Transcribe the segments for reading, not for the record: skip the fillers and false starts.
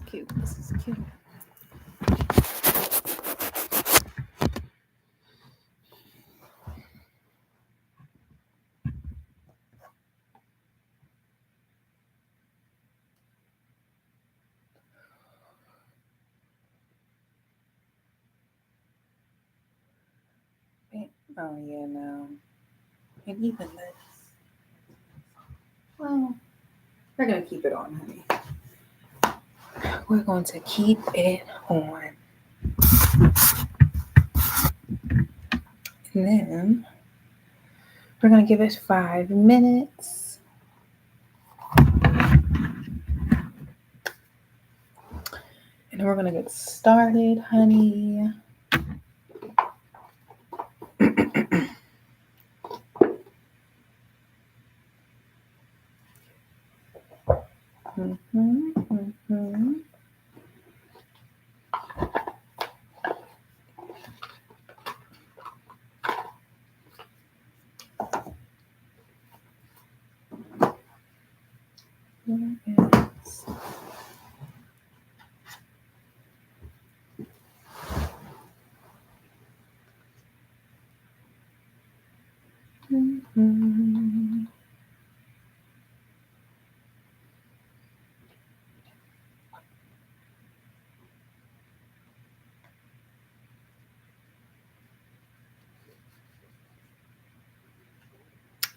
cute. This is cute. Oh yeah, no. And even this. Well, we're gonna keep it on, honey. We're going to keep it on. And then we're gonna give it 5 minutes. And we're gonna get started, honey. Mm-hmm. Yes. Mm-hmm.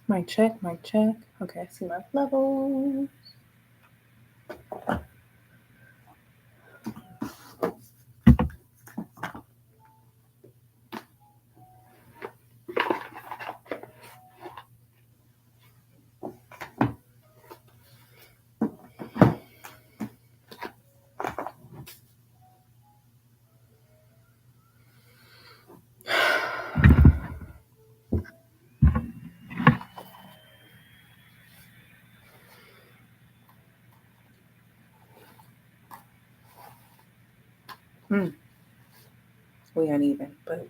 Mic check, mic check. Okay, I see my levels. We uneven, but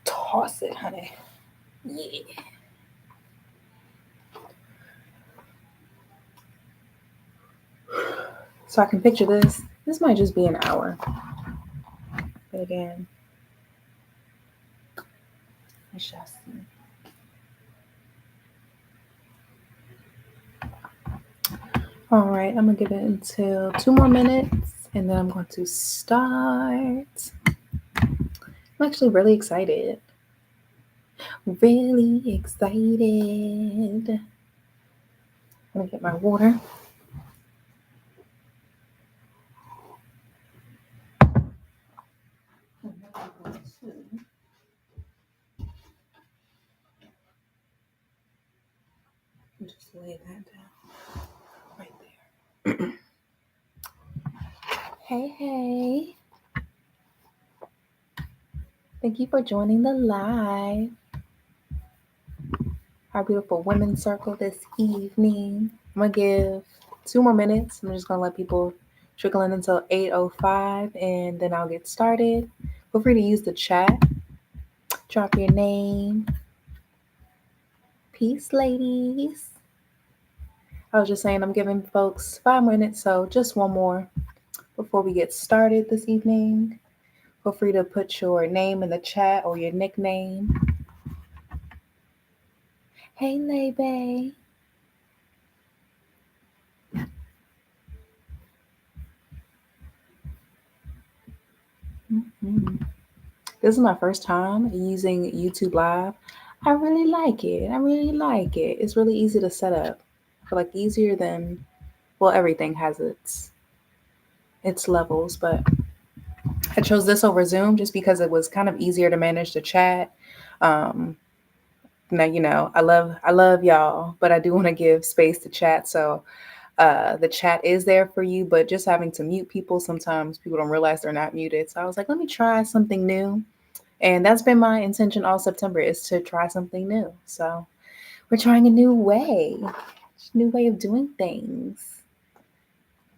toss it, honey. Yeah. So I can picture this. This might just be an hour. But again, I shall see. All right, I'm gonna give it until 2 more minutes and then I'm going to start. I'm actually really excited. Really excited. Let me get my water. Just lay that down right there. Hey, hey. Thank you for joining the live. Our beautiful women's circle this evening. I'm going to give 2 more minutes. I'm just going to let people trickle in until 8:05 and then I'll get started. Feel free to use the chat. Drop your name. Peace, ladies. I was just saying I'm giving folks 5 minutes, so just one more before we get started this evening. Feel free to put your name in the chat or your nickname. Hey, Lebe. Mm-hmm. This is my first time using YouTube Live. I really like it. It's really easy to set up. I feel like easier than, well, everything has its levels, but I chose this over Zoom just because it was kind of easier to manage the chat. Um, Now, I love y'all, but I do want to give space to chat. So the chat is there for you, but just having to mute people, sometimes people don't realize they're not muted. So I was like, let me try something new. And that's been my intention all September, is to try something new. So we're trying a new way of doing things.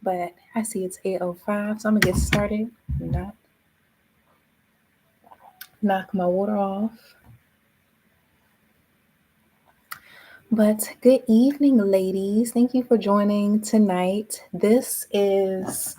But I see it's 8:05, so I'm gonna get started. Knock my water off. But good evening, ladies. Thank you for joining tonight. This is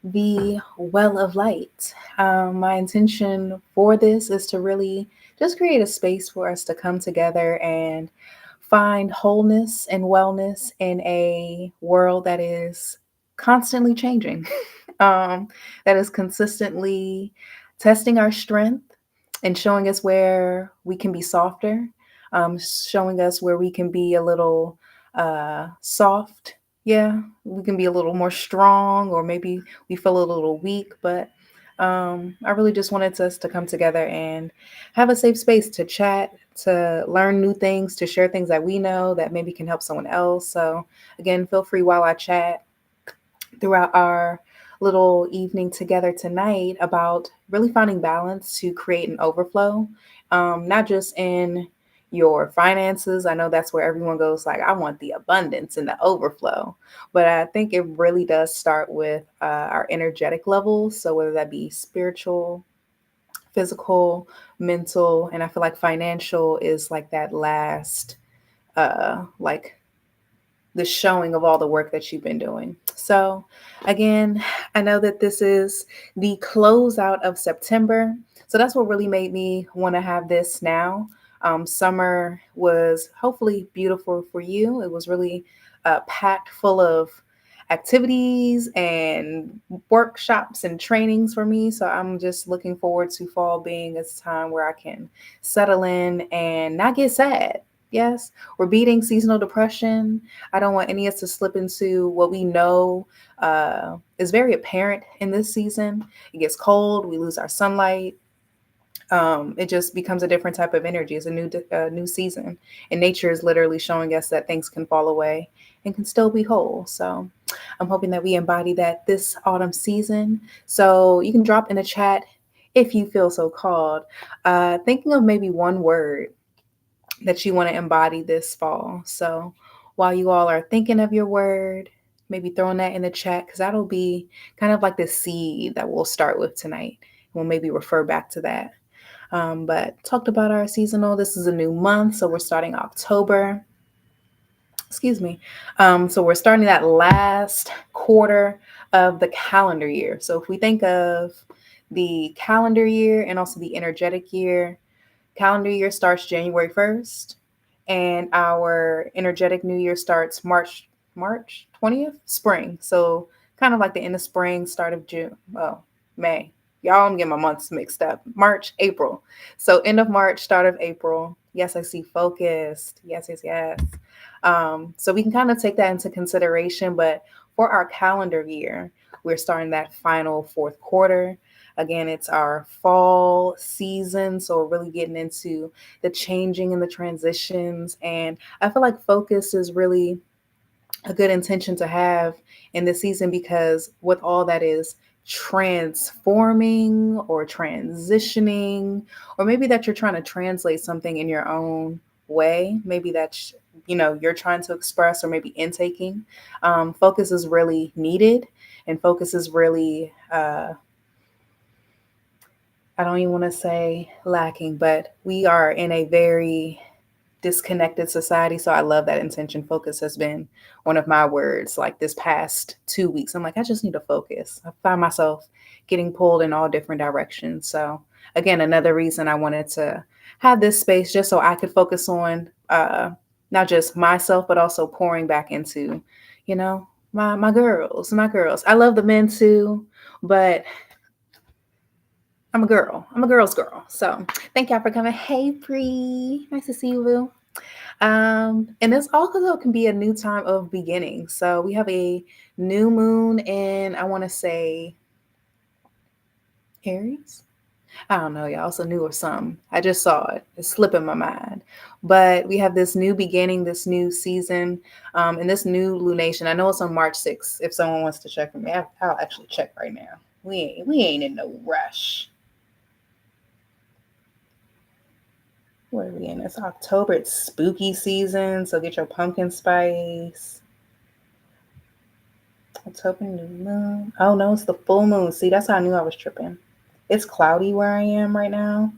the Well of Light. My intention for this is to really just create a space for us to come together and find wholeness and wellness in a world that is constantly changing, um, that is consistently testing our strength and showing us where we can be softer, showing us where we can be a little soft. Yeah, we can be a little more strong, or maybe we feel a little weak. But I really just wanted us to come together and have a safe space to chat, to learn new things, to share things that we know that maybe can help someone else. So, again, feel free while I chat throughout our little evening together tonight about really finding balance to create an overflow, not just in your finances. I know that's where everyone goes, like, I want the abundance and the overflow. But I think it really does start with our energetic levels. So, whether that be spiritual, physical, mental, and I feel like financial is like that last, like the showing of all the work that you've been doing. So, again, I know that this is the closeout of September. So, that's what really made me want to have this now. Summer was hopefully beautiful for you. It was really packed full of activities and workshops and trainings for me. So, I'm just looking forward to fall being a time where I can settle in and not get sad. Yes, we're beating seasonal depression. I don't want any of us to slip into what we know is very apparent in this season. It gets cold, we lose our sunlight. It just becomes a different type of energy. It's a new season, and nature is literally showing us that things can fall away and can still be whole. So, I'm hoping that we embody that this autumn season. So you can drop in the chat if you feel so called. Thinking of maybe one word that you want to embody this fall. So while you all are thinking of your word, maybe throwing that in the chat, because that'll be kind of like the seed that we'll start with tonight. We'll maybe refer back to that. But talked about our seasonal. This is a new month, so we're starting October. Excuse me. So we're starting that last quarter of the calendar year. So if we think of the calendar year and also the energetic year, calendar year starts January 1st, and our energetic new year starts March 20th, spring. So kind of like the end of spring, start of June. Oh, May. Y'all, I'm getting my months mixed up. March, April. So end of March, start of April. Yes, I see focused. Yes, yes, yes. So we can kind of take that into consideration. But for our calendar year, we're starting that final fourth quarter. Again, it's our fall season, so we're really getting into the changing and the transitions. And I feel like focus is really a good intention to have in this season, because with all that is transforming or transitioning, or maybe that you're trying to translate something in your own way, maybe that's you're trying to express, or maybe intaking, focus is really needed, and focus is really I don't even want to say lacking, but we are in a very disconnected society. So I love that intention. Focus has been one of my words like this past 2 weeks. I'm like, I just need to focus. I find myself getting pulled in all different directions. So, again, another reason I wanted to have this space just so I could focus on not just myself, but also pouring back into, my girls, my girls. I love the men too, but I'm a girl. I'm a girl's girl. So thank y'all for coming. Hey, Bree. Nice to see you, Lou. And this also can be a new time of beginning. So we have a new moon in, I want to say, Aries. I don't know, y'all. It's a new or some. I just saw it. It's slipping my mind. But we have this new beginning, this new season, and this new lunation. I know it's on March 6th. If someone wants to check for me, I'll actually check right now. We ain't in no rush. What are we in? It's October. It's spooky season, so get your pumpkin spice. October new moon. Oh no, it's the full moon. See, that's how I knew I was tripping. It's cloudy where I am right now,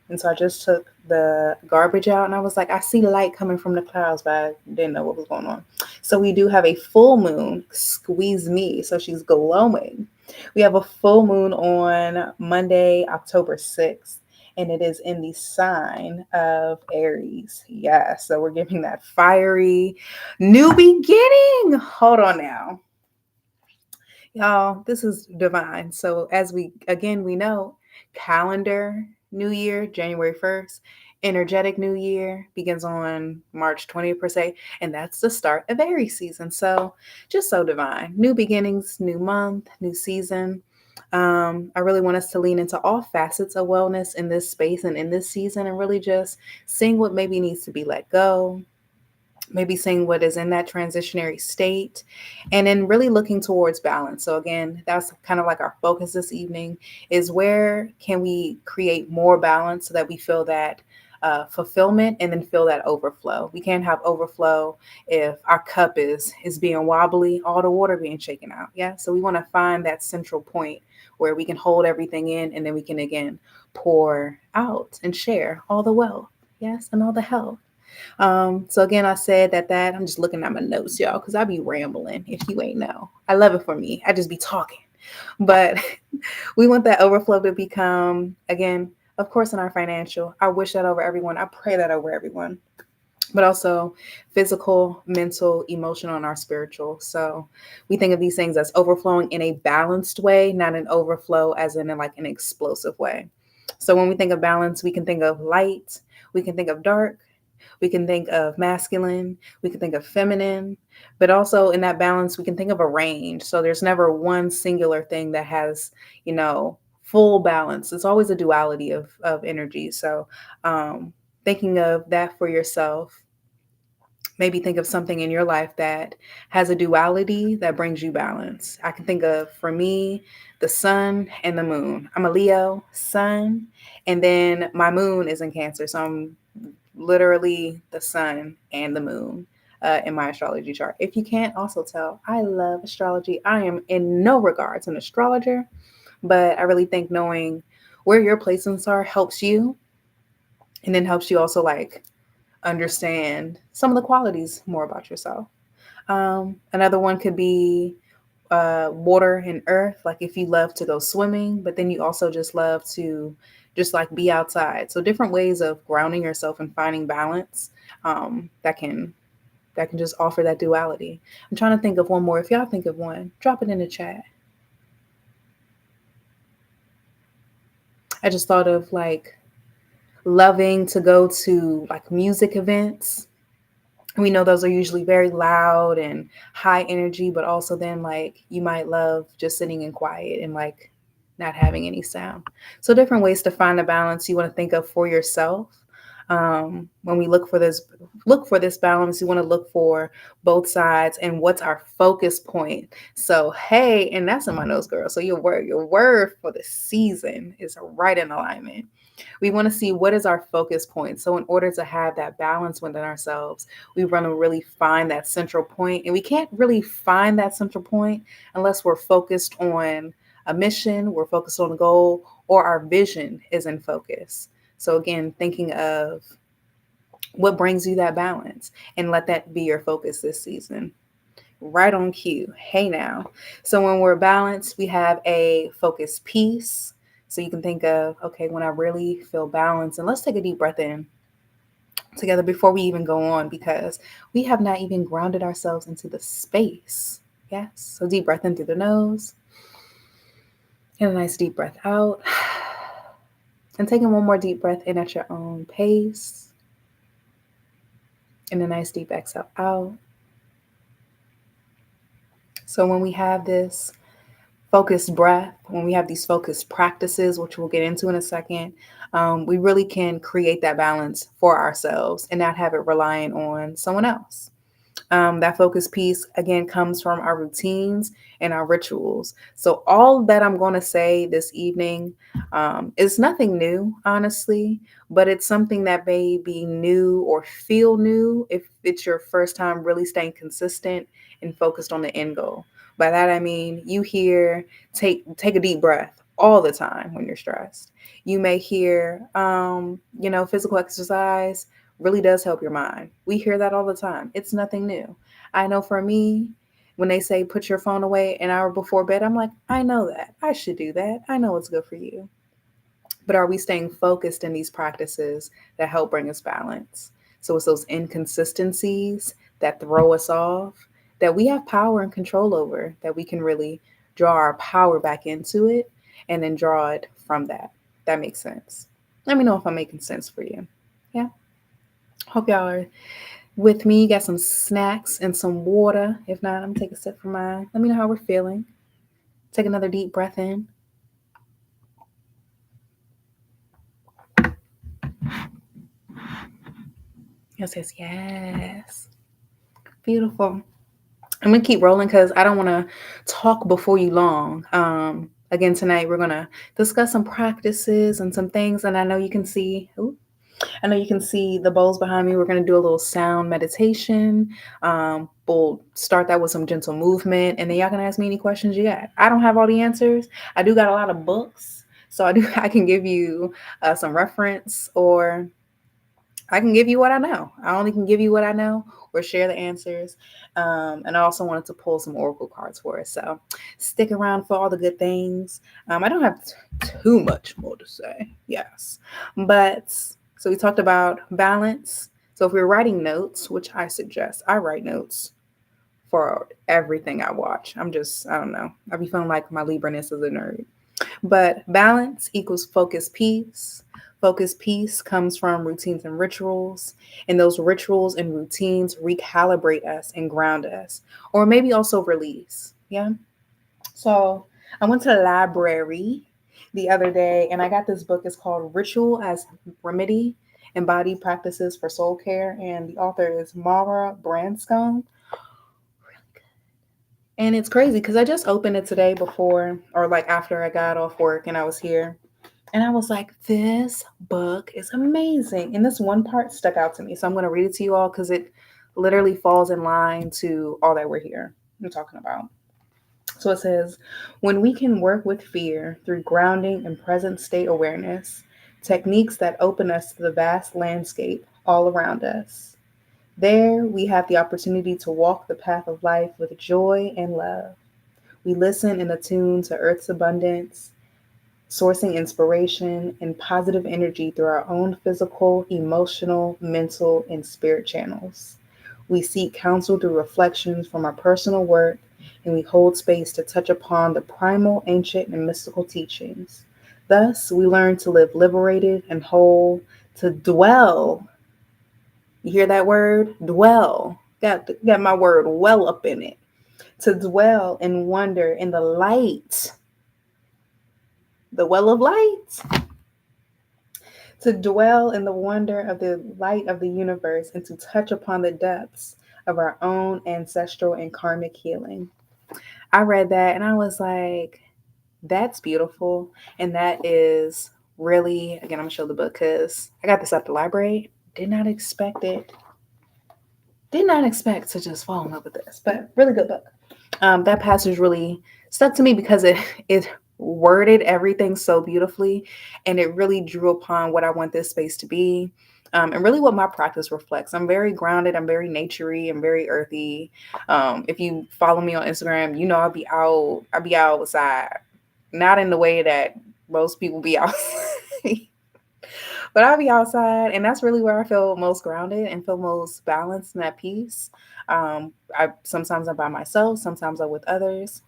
and so I just took the garbage out, and I was like, I see light coming from the clouds, but I didn't know what was going on. So we do have a full moon. Squeeze me, so she's glowing. We have a full moon on Monday, October 6th, and it is in the sign of Aries. Yeah, so we're giving that fiery new beginning. Hold on now. Y'all, this is divine. So as we know, calendar new year, January 1st, energetic new year begins on March 20th per se, and that's the start of Aries season. So just so divine. New beginnings, new month, new season. I really want us to lean into all facets of wellness in this space and in this season, and really just seeing what maybe needs to be let go, maybe seeing what is in that transitionary state, and then really looking towards balance. So again, that's kind of like our focus this evening, is where can we create more balance so that we feel that fulfillment and then feel that overflow. We can't have overflow if our cup is being wobbly, all the water being shaken out. Yeah, so we want to find that central point where we can hold everything in, and then we can again pour out and share all the wealth, yes, and all the health. So again, I said that I'm just looking at my notes, y'all, because I be rambling if you ain't know. I love it for me. I just be talking. But we want that overflow to become, again, of course, in our financial. I wish that over everyone. I pray that over everyone. But also physical, mental, emotional, and our spiritual. So we think of these things as overflowing in a balanced way, not an overflow as in like an explosive way. So when we think of balance, we can think of light, we can think of dark, we can think of masculine, we can think of feminine, but also in that balance, we can think of a range. So there's never one singular thing that has, full balance. It's always a duality of energy. So thinking of that for yourself, maybe think of something in your life that has a duality that brings you balance. I can think of, for me, the sun and the moon. I'm a Leo sun, and then my moon is in Cancer. So I'm literally the sun and the moon in my astrology chart. If you can't also tell, I love astrology. I am in no regards an astrologer, but I really think knowing where your placements are helps you, and then helps you also like understand some of the qualities more about yourself. Another one could be water and earth. Like if you love to go swimming, but then you also just love to just like be outside. So different ways of grounding yourself and finding balance that can just offer that duality. I'm trying to think of one more. If y'all think of one, drop it in the chat. I just thought of like loving to go to like music events. We know those are usually very loud and high energy, but also then like you might love just sitting in quiet and like not having any sound. So different ways to find a balance you want to think of for yourself. When we look for this balance, you want to look for both sides and what's our focus point. So hey, and that's in my nose, girl. So your word for the season is right in alignment. We want to see what is our focus point. So in order to have that balance within ourselves, we want to really find that central point. And we can't really find that central point unless we're focused on a mission, we're focused on a goal, or our vision is in focus. So again, thinking of what brings you that balance and let that be your focus this season. Right on cue. Hey now. So when we're balanced, we have a focused piece. So you can think of, okay, when I really feel balanced, and let's take a deep breath in together before we even go on, because we have not even grounded ourselves into the space. Yes. So deep breath in through the nose and a nice deep breath out. And taking one more deep breath in at your own pace. And a nice deep exhale out. So when we have this focused breath, when we have these focused practices, which we'll get into in a second, we really can create that balance for ourselves and not have it relying on someone else. That focus piece, again, comes from our routines and our rituals. So all that I'm going to say this evening is nothing new, honestly, but it's something that may be new or feel new if it's your first time really staying consistent and focused on the end goal. By that, I mean, you hear, take a deep breath. all the time when you're stressed. You may hear, physical exercise really does help your mind. We hear that all the time. It's nothing new. I know for me, when they say put your phone away an hour before bed, I'm like, I know that. I should do that. I know it's good for you. But are we staying focused in these practices that help bring us balance? So it's those inconsistencies that throw us off that we have power and control over, that we can really draw our power back into it and then draw it from that. That makes sense. Let me know if I'm making sense for you. Yeah. Hope y'all are with me. Got some snacks and some water. If not, I'm gonna take a sip from mine. Let me know how we're feeling. Take another deep breath in. Yes, yes, yes. Beautiful. I'm gonna keep rolling because I don't want to talk before you long. Again tonight we're gonna discuss some practices and some things, and I know you can see. Ooh, I know you can see the bowls behind me. We're gonna do a little sound meditation. We'll start that with some gentle movement, and then y'all can ask me any questions you got. I don't have all the answers. I do got a lot of books, so I do. I can give you some reference, or I can give you what I know. I only can give you what I know or share the answers. And I also wanted to pull some oracle cards for us. So stick around for all the good things. I don't have too much more to say. Yes. But so we talked about balance. So if we're writing notes, which I suggest, I write notes for everything I watch. I don't know. I be feeling like my Libra-ness is a nerd. But balance equals focus peace. Focus peace comes from routines and rituals, and those rituals and routines recalibrate us and ground us, or maybe also release. Yeah. So I went to the library the other day and I got this book. It's called Ritual as Remedy and Body Practices for Soul Care, and the author is Mara Branscombe. And it's crazy because I just opened it today before, or like after I got off work and I was here. And I was like, this book is amazing. And this one part stuck out to me. So I'm going to read it to you all because it literally falls in line to all that we're here. I'm talking about. So it says, when we can work with fear through grounding and present state awareness, techniques that open us to the vast landscape all around us. There, we have the opportunity to walk the path of life with joy and love. We listen and attune to Earth's abundance, sourcing inspiration and positive energy through our own physical, emotional, mental, and spirit channels. We seek counsel through reflections from our personal work, and we hold space to touch upon the primal, ancient, and mystical teachings. Thus, we learn to live liberated and whole, to dwell. You hear that word? Dwell. Got my word well up in it. To dwell and wonder in the light, the well of light, to dwell in the wonder of the light of the universe and to touch upon the depths of our own ancestral and karmic healing. I read that and I was like, that's beautiful. And that is really, again, I'm going to show the book because I got this at the library. Did not expect it. Did not expect to just fall in love with this, but really good book. That passage really stuck to me because it worded everything so beautifully, and it really drew upon what I want this space to be, and really what my practice reflects. I'm very grounded. I'm very naturey. I'm very earthy. If you follow me on Instagram, you know I'll be out. I'll be outside, not in the way that most people be outside. But I'll be outside, and that's really where I feel most grounded and feel most balanced and at peace. I sometimes I'm by myself, sometimes I'm with others.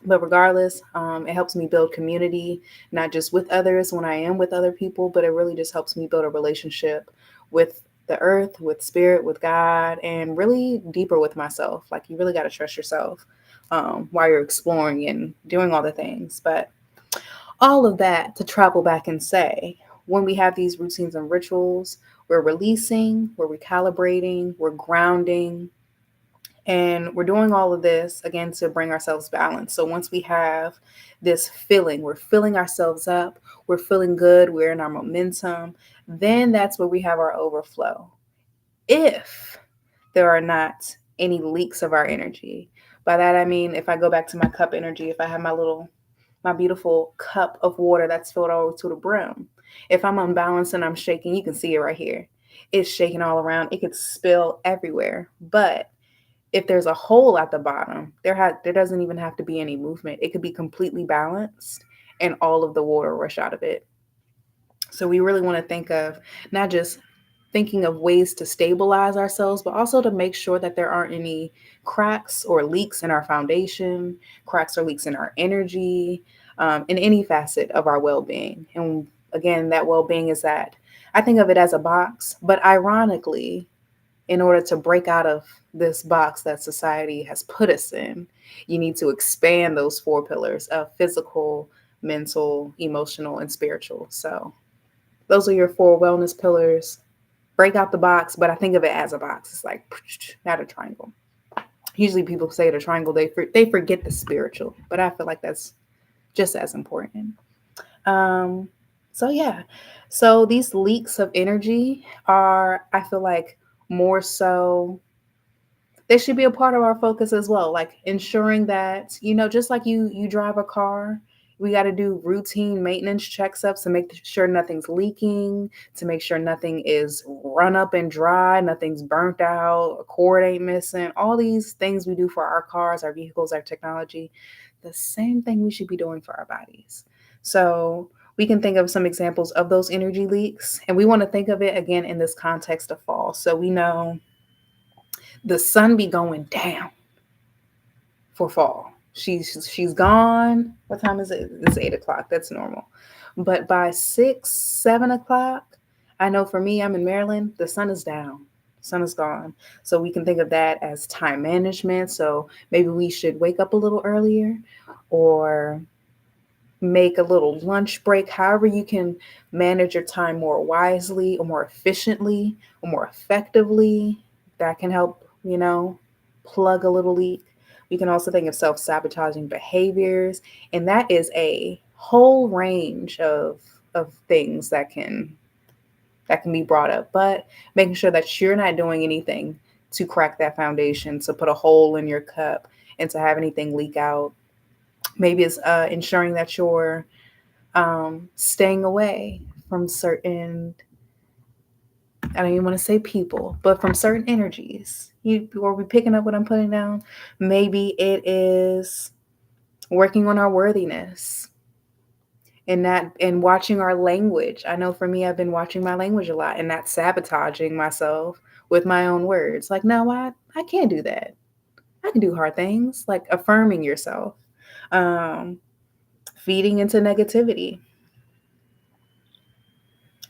But regardless, it helps me build community, not just with others when I am with other people, but it really just helps me build a relationship with the earth, with spirit, with God, and really deeper with myself. Like you really got to trust yourself while you're exploring and doing all the things. But all of that to travel back and say, when we have these routines and rituals, we're releasing, we're recalibrating, we're grounding, and we're doing all of this again to bring ourselves balance. So once we have this feeling, we're filling ourselves up, we're feeling good, we're in our momentum, then that's where we have our overflow. If there are not any leaks of our energy. By that I mean if I go back to my cup energy, if I have my little my beautiful cup of water that's filled all the way to the brim. If I'm unbalanced and I'm shaking, you can see it right here. It's shaking all around. It could spill everywhere. But if there's a hole at the bottom, there doesn't even have to be any movement. It could be completely balanced and all of the water rush out of it. So we really want to think of not just thinking of ways to stabilize ourselves, but also to make sure that there aren't any cracks or leaks in our foundation, cracks or leaks in our energy, in any facet of our well being. And again, that well being is that I think of it as a box, but ironically, in order to break out of this box that society has put us in, you need to expand those four pillars of physical, mental, emotional, and spiritual. So, those are your four wellness pillars. Break out the box, but I think of it as a box. It's like not a triangle. Usually people say the triangle, they forget the spiritual, but I feel like that's just as important. Um, so yeah, so these leaks of energy are, I feel like, more so they should be a part of our focus as well, like ensuring that, just like you drive a car, we got to do routine maintenance checks ups to make sure nothing's leaking, to make sure nothing is run up and dry, nothing's burnt out, a cord ain't missing, all these things we do for our cars, our vehicles, our technology. The same thing we should be doing for our bodies. So we can think of some examples of those energy leaks, and we want to think of it again in this context of fall. So we know the sun be going down for fall. She's gone. What time is it? It's 8 o'clock. That's normal. But by 6, 7 o'clock, I know for me, I'm in Maryland. The sun is down. Sun is gone. So we can think of that as time management. So maybe we should wake up a little earlier, or make a little lunch break. However, you can manage your time more wisely or more efficiently or more effectively. That can help, plug a little leak. We can also think of self sabotaging behaviors, and that is a whole range of things that can be brought up. But making sure that you're not doing anything to crack that foundation, to put a hole in your cup, and to have anything leak out. Maybe it's ensuring that you're staying away from certain, I don't even want to say people, but from certain energies. You are we picking up what I'm putting down? Maybe it is working on our worthiness and watching our language. I know for me, I've been watching my language a lot and not sabotaging myself with my own words. Like, no, I can't do that. I can do hard things, like affirming yourself, um, feeding into negativity.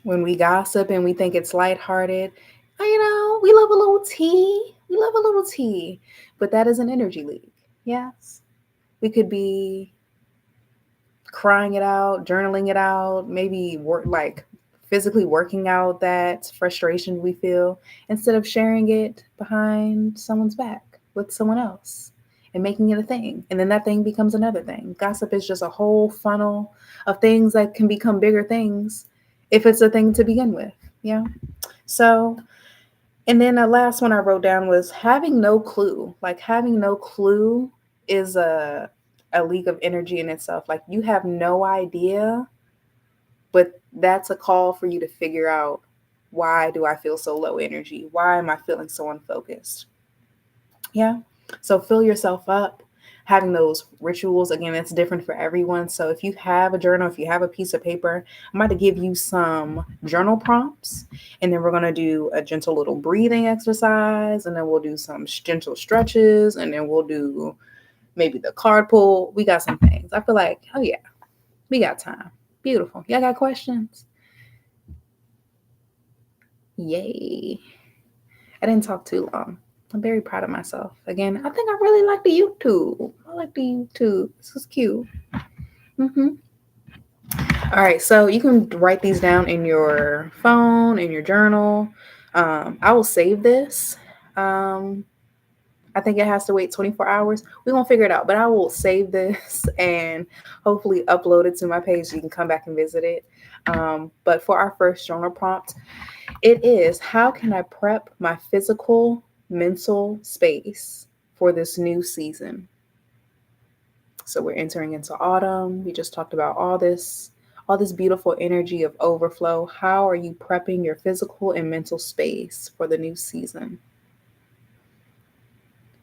When we gossip and we think it's lighthearted, we love a little tea. We love a little tea, but that is an energy leak. Yes. We could be crying it out, journaling it out, maybe like physically working out that frustration we feel instead of sharing it behind someone's back with someone else and making it a thing. And then that thing becomes another thing. Gossip is just a whole funnel of things that can become bigger things if it's a thing to begin with. Yeah. So, and then the last one I wrote down was having no clue. Like having no clue is a leak of energy in itself. Like you have no idea, but that's a call for you to figure out, why do I feel so low energy? Why am I feeling so unfocused? Yeah. So fill yourself up. Having those rituals, again, it's different for everyone. So if you have a journal, if you have a piece of paper, I'm about to give you some journal prompts, and then we're going to do a gentle little breathing exercise, and then we'll do some gentle stretches, and then we'll do maybe the card pull. We got some things. I feel like, oh yeah, we got time. Beautiful. Y'all got questions? Yay. I didn't talk too long. I'm very proud of myself. Again, I think I really like the YouTube. I like the YouTube. This is cute. Mm-hmm. All right, so you can write these down in your phone, in your journal. I will save this. Um, I think it has to wait 24 hours. We're going to figure it out, but I will save this and hopefully upload it to my page so you can come back and visit it. But for our first journal prompt, it is, how can I prep my physical, mental space for this new season? So we're entering into autumn. We just talked about all this beautiful energy of overflow. How are you prepping your physical and mental space for the new season?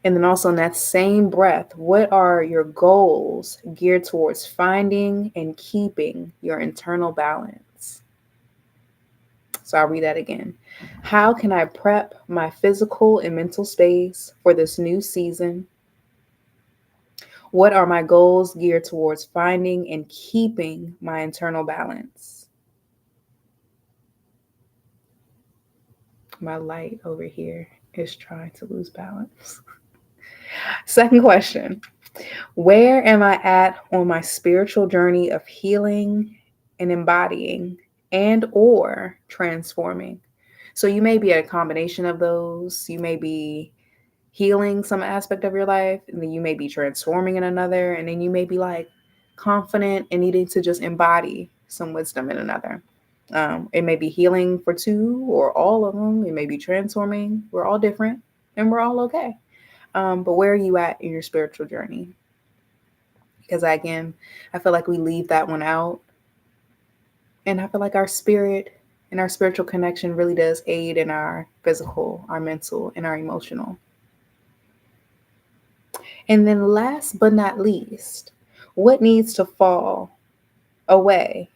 And then also in that same breath, what are your goals geared towards finding and keeping your internal balance? So I'll read that again. How can I prep my physical and mental space for this new season? What are my goals geared towards finding and keeping my internal balance? My light over here is trying to lose balance. Second question. Where am I at on my spiritual journey of healing and embodying and or transforming? So you may be at a combination of those. You may be healing some aspect of your life, and then you may be transforming in another, and then you may be like confident and needing to just embody some wisdom in another. It may be healing for two or all of them. It may be transforming. We're all different and we're all okay. But where are you at in your spiritual journey? Because again, I feel like we leave that one out. And I feel like our spirit and our spiritual connection really does aid in our physical, our mental, and our emotional. And then last but not least, what needs to fall away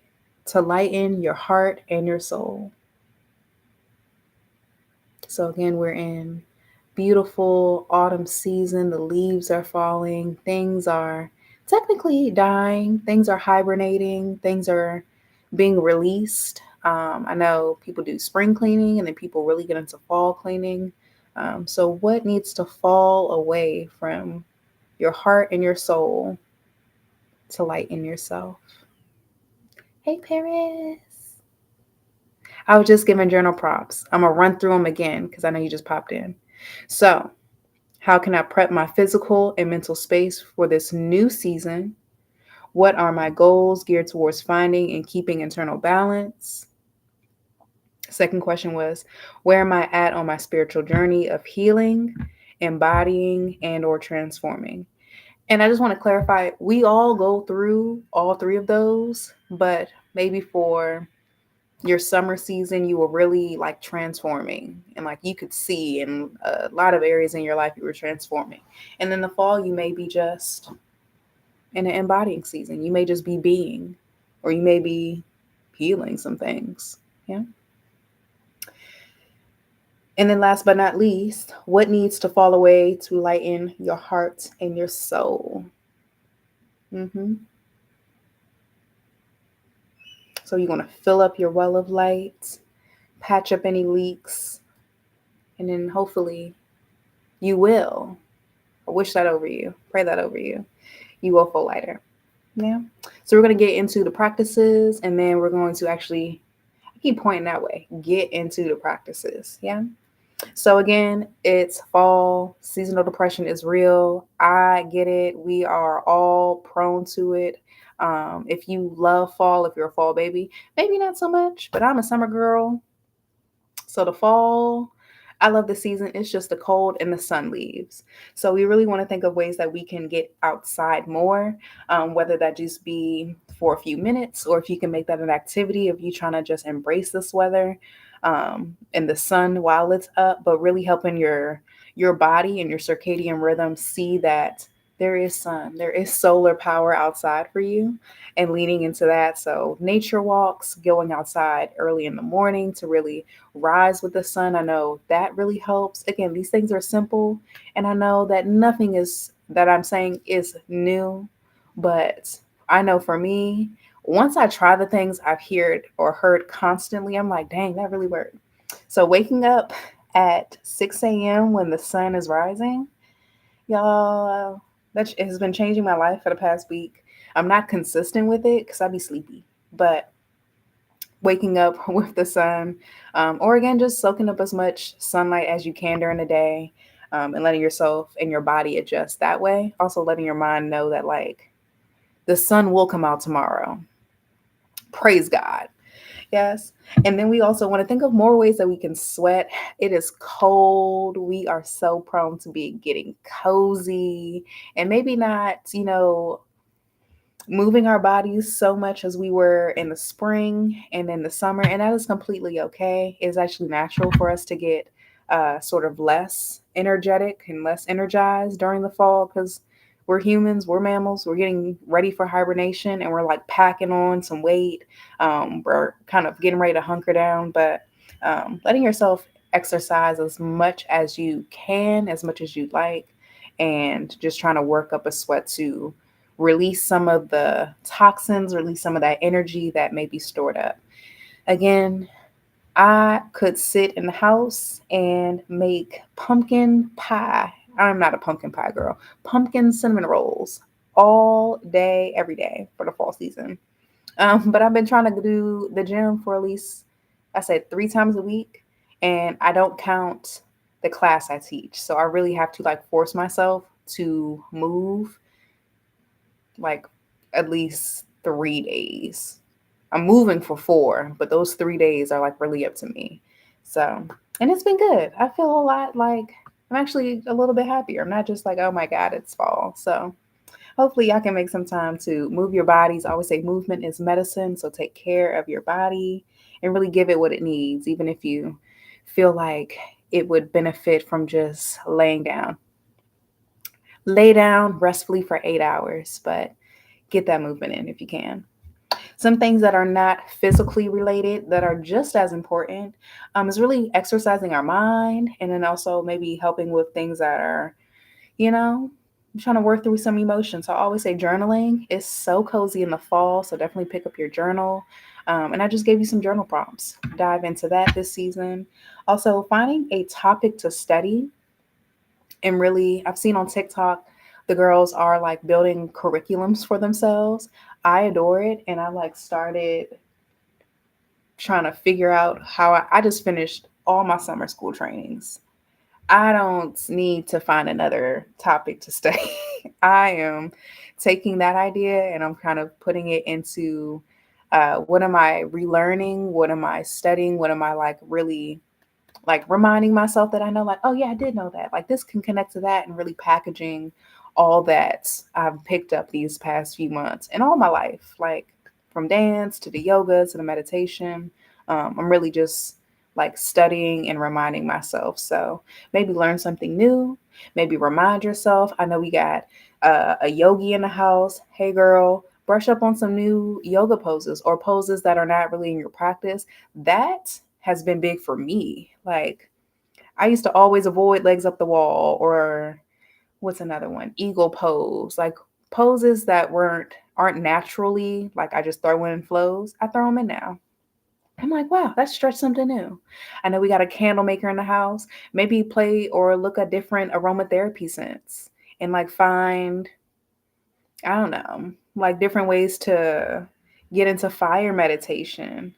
to lighten your heart and your soul? So again, we're in beautiful autumn season. The leaves are falling. Things are technically dying. Things are hibernating. Things are being released. I know people do spring cleaning and then people really get into fall cleaning. So what needs to fall away from your heart and your soul to lighten yourself? Hey, Paris. I was just giving journal prompts. I'm going to run through them again because I know you just popped in. So, how can I prep my physical and mental space for this new season? What are my goals geared towards finding and keeping internal balance? Second question was, where am I at on my spiritual journey of healing, embodying, and or transforming? And I just want to clarify, we all go through all three of those, but maybe for your summer season, you were really like transforming and like you could see in a lot of areas in your life you were transforming. And then the fall, you may be just in an embodying season. You may just be being, or you may be healing some things. Yeah. And then last but not least, what needs to fall away to lighten your heart and your soul? Mm-hmm. So you're going to fill up your well of light, patch up any leaks, and then hopefully you will. I wish that over you. Pray that over you. You will feel lighter. Yeah. So we're going to get into the practices and then we're going to actually, I keep pointing that way, get into the practices. Yeah. So again, it's fall. Seasonal depression is real. I get it. We are all prone to it. If you love fall, if you're a fall baby, maybe not so much, but I'm a summer girl. So the fall, I love the season. It's just the cold and the sun leaves. So we really want to think of ways that we can get outside more, whether that just be for a few minutes or if you can make that an activity of you trying to just embrace this weather and the sun while it's up, but really helping your body and your circadian rhythm see that there is sun, there is solar power outside for you and leaning into that. So nature walks, going outside early in the morning to really rise with the sun. I know that really helps. Again, these things are simple, and I know that nothing is that I'm saying is new, but I know for me, once I try the things I've heard constantly, I'm like, dang, that really worked. So waking up at 6 a.m. when the sun is rising, y'all, that has been changing my life for the past week. I'm not consistent with it because I be sleepy, but waking up with the sun, or again, just soaking up as much sunlight as you can during the day, and letting yourself and your body adjust that way. Also, letting your mind know that, like, the sun will come out tomorrow. Praise God. Yes. And then we also want to think of more ways that we can sweat. It is cold. We are so prone to be getting cozy and maybe not, moving our bodies so much as we were in the spring and in the summer, and that is completely okay. It's actually natural for us to get sort of less energetic and less energized during the fall because we're humans, we're mammals, we're getting ready for hibernation, and we're like packing on some weight. We're kind of getting ready to hunker down, but letting yourself exercise as much as you can, as much as you'd like, and just trying to work up a sweat to release some of the toxins, release some of that energy that may be stored up. Again, I could sit in the house and make pumpkin pie. I'm not a pumpkin pie girl. Pumpkin cinnamon rolls all day, every day for the fall season. But I've been trying to do the gym for at least, I said, 3 times a week, and I don't count the class I teach. So I really have to like force myself to move like at least 3 days. I'm moving for 4, but those 3 days are like really up to me. So, and it's been good. I feel a lot like I'm actually a little bit happier. I'm not just like, oh my God, it's fall. So, hopefully, y'all can make some time to move your bodies. I always say movement is medicine. So, take care of your body and really give it what it needs, even if you feel like it would benefit from just laying down. Lay down restfully for 8 hours, but get that movement in if you can. Some things that are not physically related that are just as important is really exercising our mind, and then also maybe helping with things that are, you know, trying to work through some emotions. So I always say journaling is so cozy in the fall. So definitely pick up your journal. And I just gave you some journal prompts. Dive into that this season. Also, finding a topic to study, and really, I've seen on TikTok, the girls are like building curriculums for themselves. I adore it. And I like started trying to figure out how I just finished all my summer school trainings. I don't need to find another topic to study. I am taking that idea and I'm kind of putting it into what am I relearning? What am I studying? What am I like really like reminding myself that I know, like, oh yeah, I did know that. Like this can connect to that, and really packaging all that I've picked up these past few months and all my life, like from dance to the yoga to the meditation. I'm really just like studying and reminding myself. So maybe learn something new, maybe remind yourself. I know we got a yogi in the house. Hey, girl, brush up on some new yoga poses or poses that are not really in your practice. That has been big for me. Like I used to always avoid legs up the wall, or what's another one? Eagle pose. Like poses that aren't naturally like I just throw in flows. I throw them in now. I'm like, wow, let's stretch something new. I know we got a candle maker in the house. Maybe play or look at different aromatherapy scents and like find, I don't know, like different ways to get into fire meditation.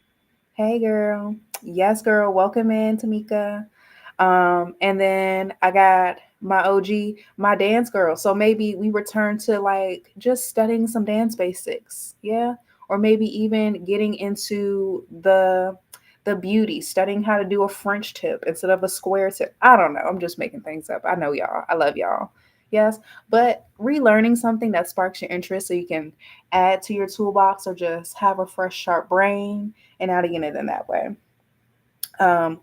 Hey, girl. Yes, girl. Welcome in, Tamika. And then I got my OG, my dance girl. So maybe we return to like just studying some dance basics. Yeah. Or maybe even getting into the beauty, studying how to do a French tip instead of a square tip. I don't know. I'm just making things up. I know y'all. I love y'all. Yes. But relearning something that sparks your interest so you can add to your toolbox or just have a fresh, sharp brain and adding it in that way.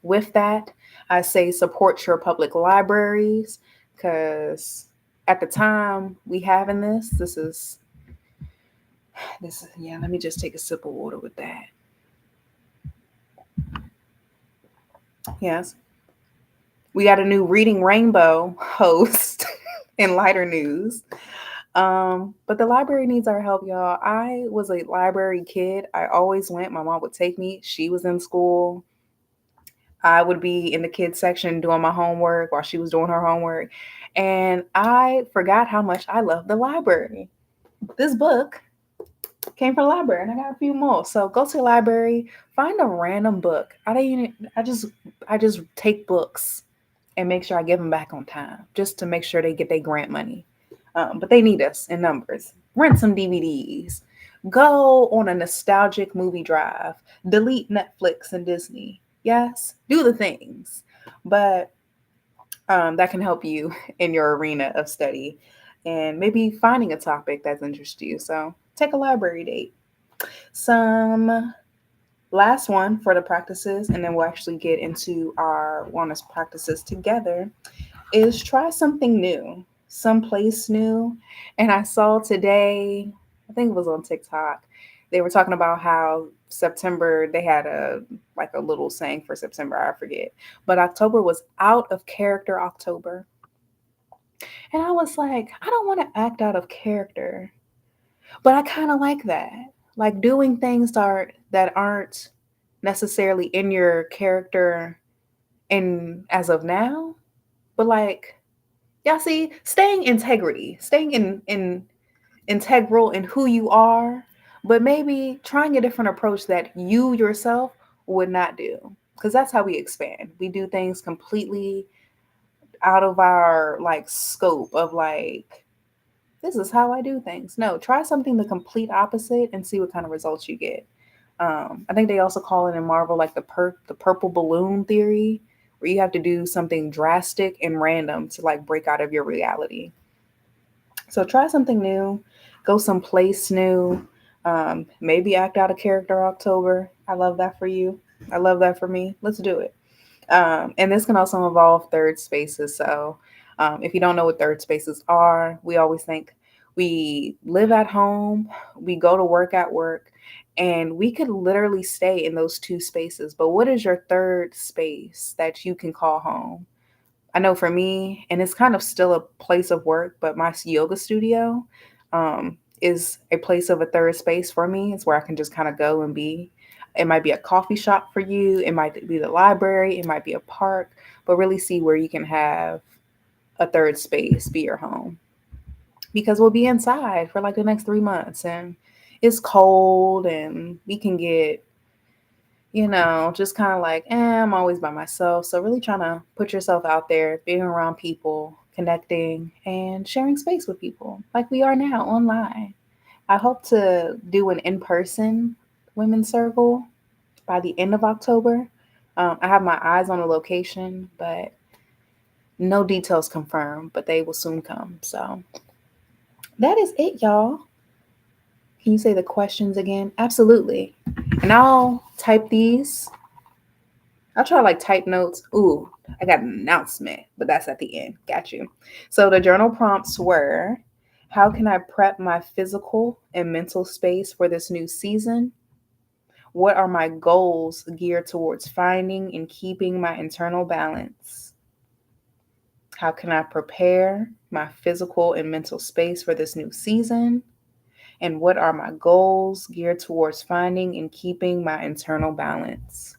With that, I say support your public libraries because at the time we having this is yeah. Let me just take a sip of water with that. Yes, we got a new Reading Rainbow host in lighter news. But the library needs our help, y'all. I was a library kid. I always went. My mom would take me. She was in school. I would be in the kids section doing my homework while she was doing her homework. And I forgot how much I love the library. This book came from the library and I got a few more. So go to the library, find a random book. I just take books and make sure I give them back on time just to make sure they get their grant money. But they need us in numbers. Rent some DVDs. Go on a nostalgic movie drive. Delete Netflix and Disney. Yes, do the things. But that can help you in your arena of study. and maybe finding a topic that interests you. So take a library date. Some last one for the practices, and then we'll actually get into our wellness practices together, is try something new, someplace new. And I saw today, I think it was on TikTok, they were talking about how September, they had a like a little saying for September, I forget. But October was out of character October. And I was like, I don't want to act out of character, but I kind of like that. Like doing things that aren't necessarily in your character in as of now, but like y'all see, staying in integral in who you are, but maybe trying a different approach that you yourself would not do. Because that's how we expand. We do things completely out of our like scope of like, this is how I do things. No, try something the complete opposite and see what kind of results you get. I think they also call it in Marvel like the purple balloon theory, where you have to do something drastic and random to like break out of your reality. So try something new, go someplace new, maybe act out a character October. I love that for you. I love that for me. Let's do it. And this can also involve third spaces. So if you don't know what third spaces are, we always think we live at home, we go to work at work, and we could literally stay in those two spaces. But what is your third space that you can call home? I know for me, and it's kind of still a place of work, but my yoga studio is a place of a third space for me. It's where I can just kind of go and be. It might be a coffee shop for you, it might be the library, it might be a park, but really see where you can have a third space be your home. Because we'll be inside for like the next 3 months and it's cold and we can get just kind of like, I'm always by myself. So really trying to put yourself out there, being around people, connecting and sharing space with people like we are now online. I hope to do an in-person women's circle by the end of October. I have my eyes on a location, but no details confirmed, but they will soon come. So that is it, y'all. Can you say the questions again? Absolutely. And I'll type these. I'll try to like type notes. Ooh, I got an announcement, but that's at the end. Got you. So the journal prompts were, how can I prep my physical and mental space for this new season? What are my goals geared towards finding and keeping my internal balance? How can I prepare my physical and mental space for this new season? And what are my goals geared towards finding and keeping my internal balance?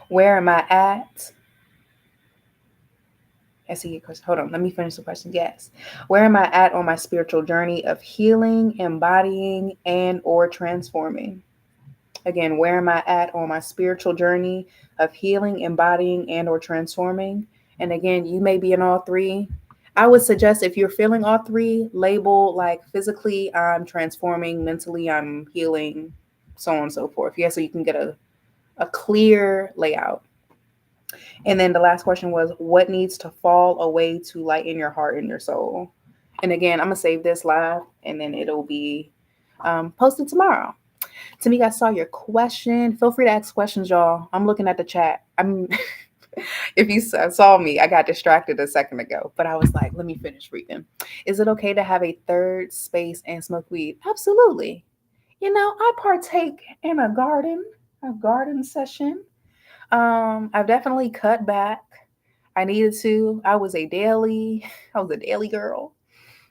Where am I at? I see your question. Hold on, let me finish the question. Yes. Where am I at on my spiritual journey of healing, embodying, and or transforming? Again, where am I at on my spiritual journey of healing, embodying, and or transforming? And again, you may be in all three. I would suggest if you're feeling all three, label like physically, I'm transforming, mentally, I'm healing, so on and so forth. Yeah, so you can get a clear layout. And then the last question was, what needs to fall away to lighten your heart and your soul? And again, I'm going to save this live and then it'll be posted tomorrow. Tamika, I saw your question. Feel free to ask questions, y'all. I'm looking at the chat. If you saw me, I got distracted a second ago, but I was like, let me finish reading. Is it okay to have a third space and smoke weed? Absolutely. I partake in a garden session. I've definitely cut back. I needed to. I was a daily girl.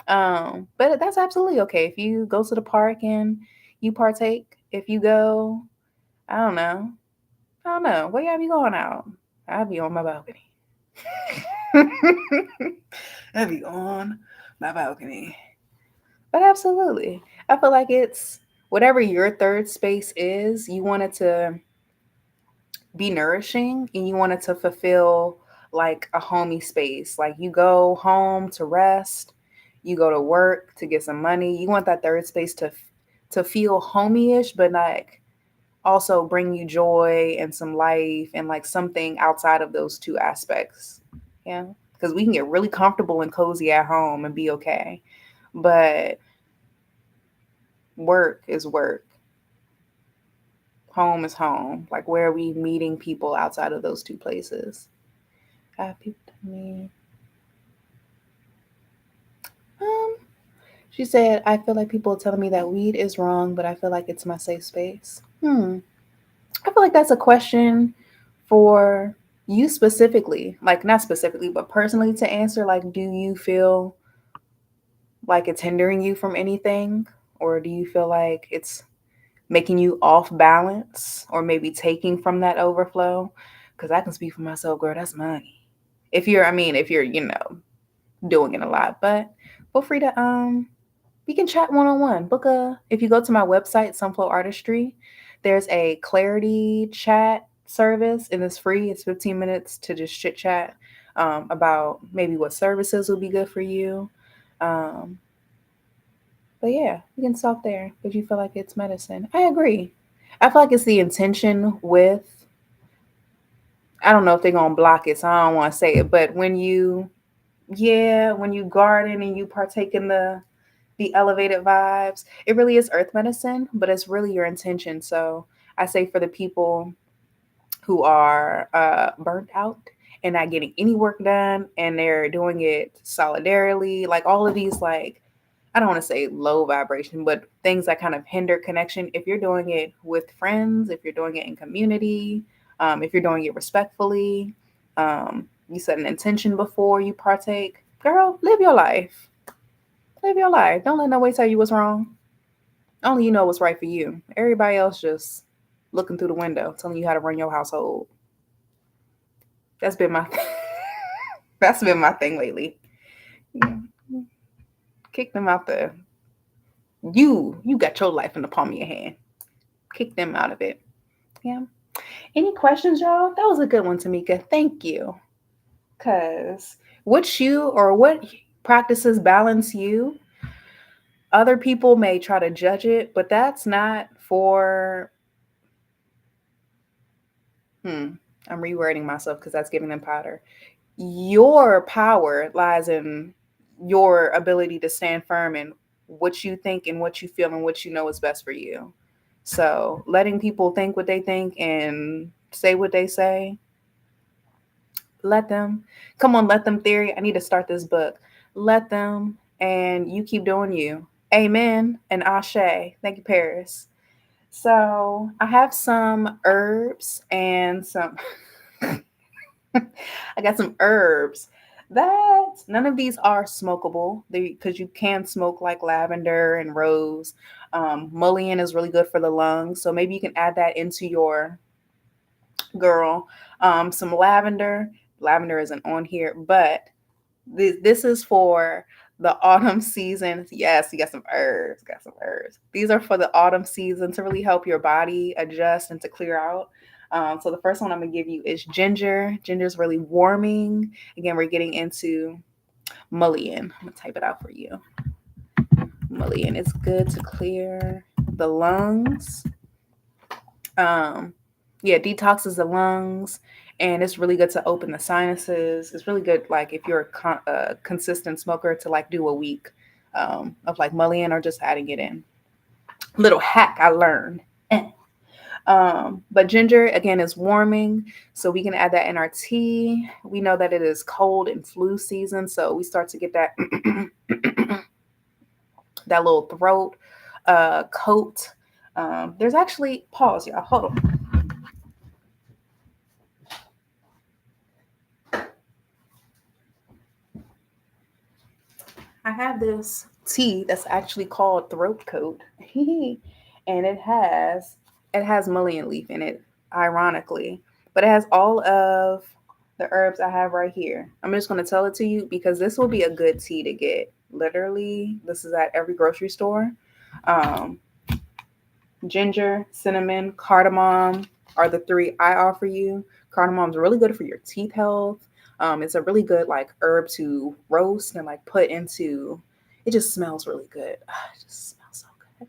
But that's absolutely okay. If you go to the park and you partake, if you go, I don't know. I don't know. Where y'all be going out? I'll be on my balcony. I'll be on my balcony. But absolutely. I feel like it's whatever your third space is, you want it to be nourishing and you want it to fulfill like a homey space. Like you go home to rest, you go to work to get some money. You want that third space to feel homey-ish, but like also bring you joy and some life and like something outside of those two aspects. Yeah. because we can get really comfortable and cozy at home and be okay. But work is work. Home is home. Like, where are we meeting people outside of those two places? I have people tell me. Um, she said, I feel like people are telling me that weed is wrong, but I feel like it's my safe space. I feel like that's a question for you specifically. Like, not specifically, but personally to answer. Like, do you feel like it's hindering you from anything? Or do you feel like it's making you off balance or maybe taking from that overflow? Because I can speak for myself, girl, that's money. If you're, doing it a lot, but feel free to, we can chat one on one. If you go to my website, Sunflow Artistry, there's a clarity chat service and it's free. It's 15 minutes to just chit chat about maybe what services would be good for you. Um, but yeah, we can stop there. But you feel like it's medicine. I agree. I feel like it's the intention with, I don't know if they're going to block it, so I don't want to say it, but when you garden and you partake in the elevated vibes, it really is earth medicine, but it's really your intention. So I say for the people who are burnt out and not getting any work done and they're doing it solidarily, like all of these, like, I don't want to say low vibration, but things that kind of hinder connection. If you're doing it with friends, if you're doing it in community, if you're doing it respectfully, you set an intention before you partake, girl, live your life. Live your life. Don't let nobody tell you what's wrong. Only you know what's right for you. Everybody else just looking through the window, telling you how to run your household. That's been my that's been my thing lately. Yeah. Kick them out the you got your life in the palm of your hand. Kick them out of it. Yeah. Any questions, y'all? That was a good one, Tamika. Thank you. Cause what practices balance you? Other people may try to judge it, but that's not for I'm rewording myself because that's giving them powder. Your power lies in your ability to stand firm in what you think and what you feel and what you know is best for you. So letting people think what they think and say what they say, let them. Come on, let them theory. I need to start this book. Let them, and you keep doing you. Amen and ashe. Thank you, Paris. So I have some herbs and some I got some herbs that none of these are smokable because you can smoke like lavender and rose. Mullein is really good for the lungs, so maybe you can add that into your girl. Some lavender. Lavender isn't on here, but this is for the autumn season. Yes, you got some herbs. Got some herbs. These are for the autumn season to really help your body adjust and to clear out. So the first one I'm gonna give you is ginger. Ginger is really warming. Again, we're getting into mullein. I'm gonna type it out for you. Mullein is good to clear the lungs. Um, yeah, detoxes the lungs, and it's really good to open the sinuses. It's really good, like if you're a consistent smoker, to like do a week of like mullein or just adding it in. Little hack I learned. But ginger again is warming, so we can add that in our tea. We know that it is cold and flu season, so we start to get that that little throat coat. There's actually pause, y'all. Hold on. I have this tea that's actually called throat coat, and it has mullein leaf in it, ironically, but it has all of the herbs I have right here. I'm just going to tell it to you because this will be a good tea to get. Literally, this is at every grocery store. Um, Ginger, cinnamon, cardamom are the three I offer you. Cardamom is really good for your teeth health. It's a really good like herb to roast and like put into. It just smells really good. It just smells so good.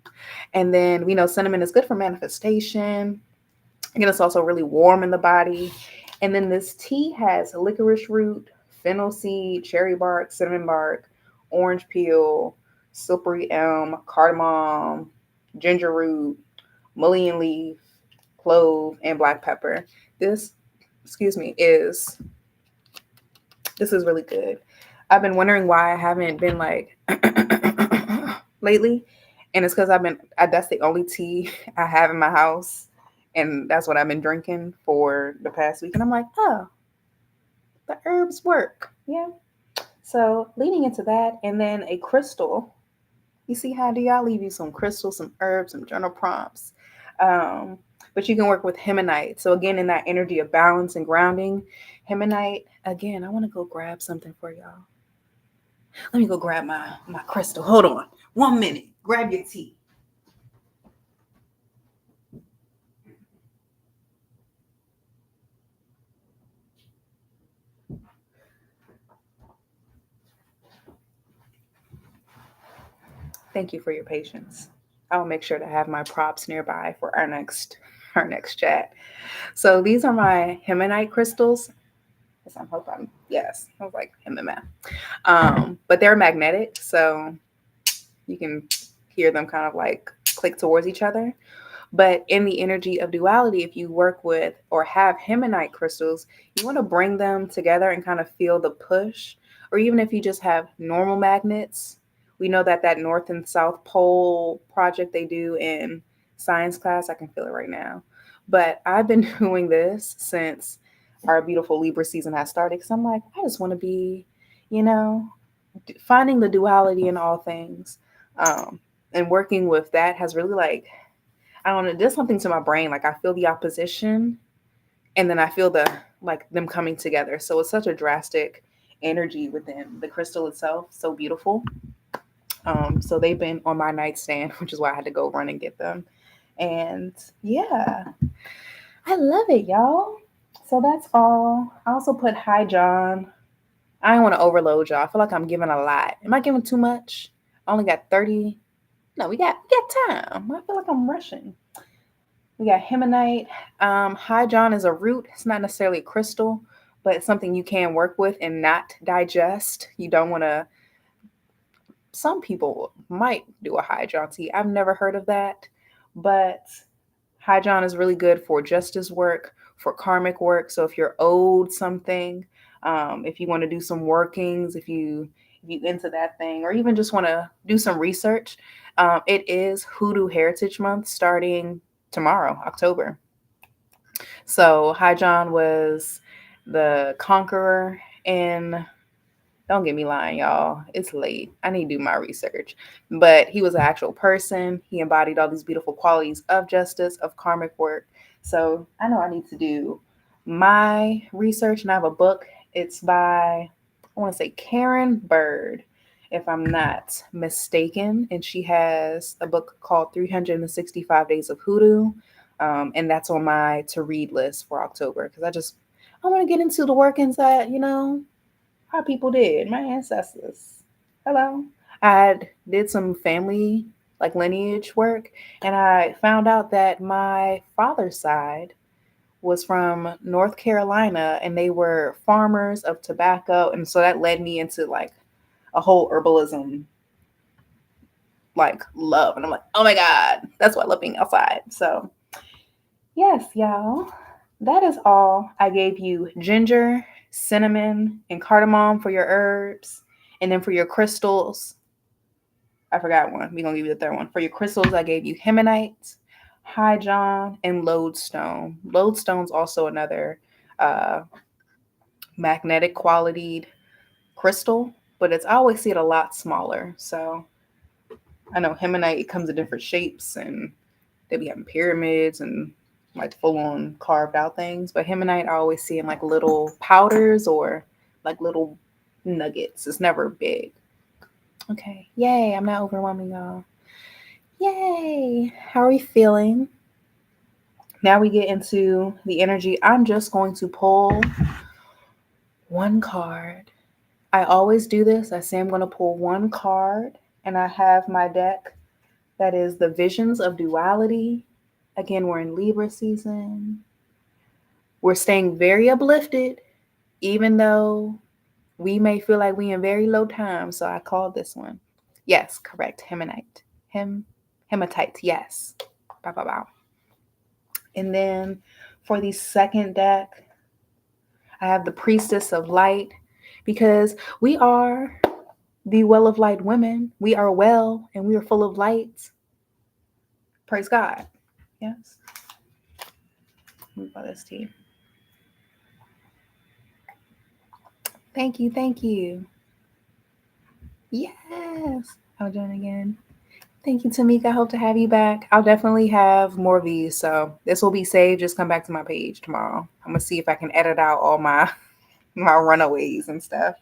And then we know cinnamon is good for manifestation. Again, it's also really warm in the body. And then this tea has licorice root, fennel seed, cherry bark, cinnamon bark, orange peel, slippery elm, cardamom, ginger root, mullein leaf, clove, and black pepper. This, excuse me, is this is really good. I've been wondering why I haven't been like lately, and it's because that's the only tea I have in my house, and that's what I've been drinking for the past week. And I'm like, oh, the herbs work. Yeah. So leading into that, and then a crystal. You see how do y'all leave you some crystals, some herbs, some journal prompts. Um, but you can work with hemonite. So again, in that energy of balance and grounding, hemonite. Again, I want to go grab something for y'all. Let me go grab my crystal. Hold on, 1 minute. Grab your tea. Thank you for your patience. I'll make sure to have my props nearby for our next chat. So these are my hemonite crystals. Yes, I'm hoping. Yes, I was like MMA. But they're magnetic, so you can hear them kind of like click towards each other. But in the energy of duality, if you work with or have hemonite crystals, you want to bring them together and kind of feel the push. Or even if you just have normal magnets, we know that that North and South Pole project they do in science class, I can feel it right now. But I've been doing this since our beautiful Libra season has started because I'm like, I just want to be, you know, finding the duality in all things. And working with that has really like I don't know, it does something to my brain. Like I feel the opposition and then I feel the like them coming together. So it's such a drastic energy within the crystal itself. So beautiful. So they've been on my nightstand, which is why I had to go run and get them. And yeah, I love it, y'all. So that's all. I also put Hi John. I don't want to overload y'all. I feel like I'm giving a lot. Am I giving too much? I only got 30. No, we got time. I feel like I'm rushing. We got hemonite. Hydron is a root. It's not necessarily a crystal, but it's something you can work with and not digest. You don't want to. Some people might do a hydron tea. I've never heard of that, but hydron is really good for justice work, for karmic work. So if you're owed something, if you want to do some workings, if you into that thing, or even just want to do some research, it is Hoodoo Heritage Month starting tomorrow, October. So Hydron was the conqueror in don't get me lying, y'all. It's late. I need to do my research. But he was an actual person. He embodied all these beautiful qualities of justice, of karmic work. So I know I need to do my research, and I have a book. It's by, I want to say, Karen Bird, if I'm not mistaken. And she has a book called 365 Days of Hoodoo. And that's on my to read list for October because I want to get into the workings that, how people did, my ancestors. Hello. I did some family like lineage work and I found out that my father's side was from North Carolina and they were farmers of tobacco and so that led me into like a whole herbalism like love and I'm like, "Oh my god, that's why I love being outside." So, yes, y'all. That is all. I gave you ginger, cinnamon, and cardamom for your herbs. And then for your crystals, I forgot one. We're going to give you the third one. For your crystals, I gave you hemonite, hydron, and lodestone. Lodestone's also another uh, magnetic qualityed crystal, but I always see it a lot smaller. So I know hemonite comes in different shapes and they be having pyramids and like full on carved out things. But hemonite I always see in like little powders or like little nuggets. It's never big. Okay. Yay. I'm not overwhelming y'all. Yay. How are we feeling? Now we get into the energy. I'm just going to pull one card. I always do this. I say I'm going to pull one card and I have my deck that is the Visions of Duality. Again, we're in Libra season. We're staying very uplifted, even though We may feel like we in very low time, so I called this one. Yes, correct. Hematite. Hematite. Yes. Bow, bow, bow. And then for the second deck, I have the Priestess of Light because we are the Well of Light women. We are well and we are full of light. Praise God. Yes. Move on this tea. Thank you. Thank you. Yes. I'll join again. Thank you, Tamika. I hope to have you back. I'll definitely have more of these. So this will be saved. Just come back to my page tomorrow. I'm gonna see if I can edit out all my my runaways and stuff.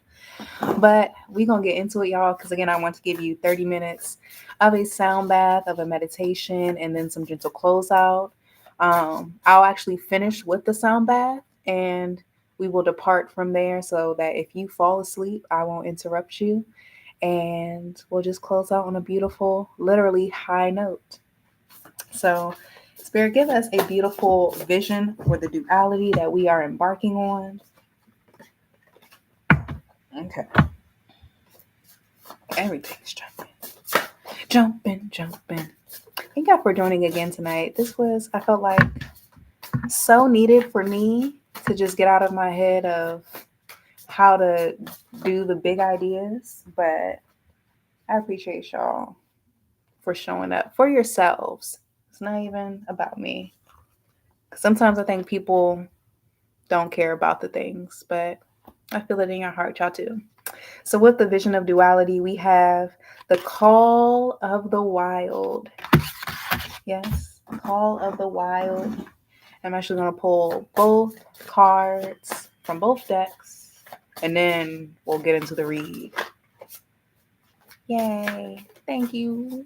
But we're going to get into it, y'all, because again, I want to give you 30 minutes of a sound bath, of a meditation, and then some gentle closeout. I'll actually finish with the sound bath and we will depart from there so that if you fall asleep, I won't interrupt you. And we'll just close out on a beautiful, literally high note. So, Spirit, give us a beautiful vision for the duality that we are embarking on. Okay. Everything's jumping. Jumping, jumping. Thank y'all for joining again tonight. This was, I felt like, so needed for me to just get out of my head of how to do the big ideas. But I appreciate y'all for showing up for yourselves. It's not even about me. Sometimes I think people don't care about the things, but I feel it in your heart, y'all too. So, with the vision of duality, we have the call of the wild. Yes, call of the wild. I'm actually going to pull both cards from both decks, and then we'll get into the read. Yay. Thank you.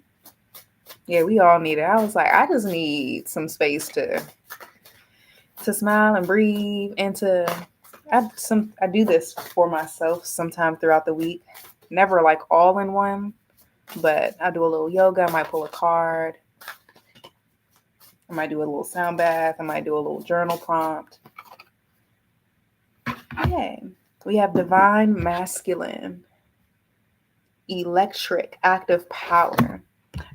Yeah, we all need it. I was like, I just need some space to smile and breathe and to I do this for myself sometime throughout the week. Never like all in one, but I do a little yoga, I might pull a card. I might do a little sound bath. I might do a little journal prompt. Okay. We have divine masculine, electric, active power.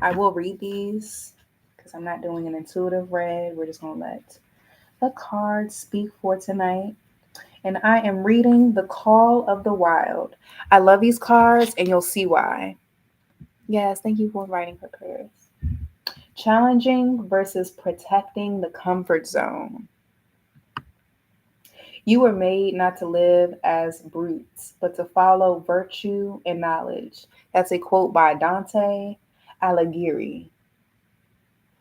I will read these because I'm not doing an intuitive read. We're just going to let the cards speak for tonight. And I am reading The Call of the Wild. I love these cards and you'll see why. Yes, thank you for writing for prayers. Challenging versus protecting the comfort zone. You were made not to live as brutes, but to follow virtue and knowledge. That's a quote by Dante Alighieri.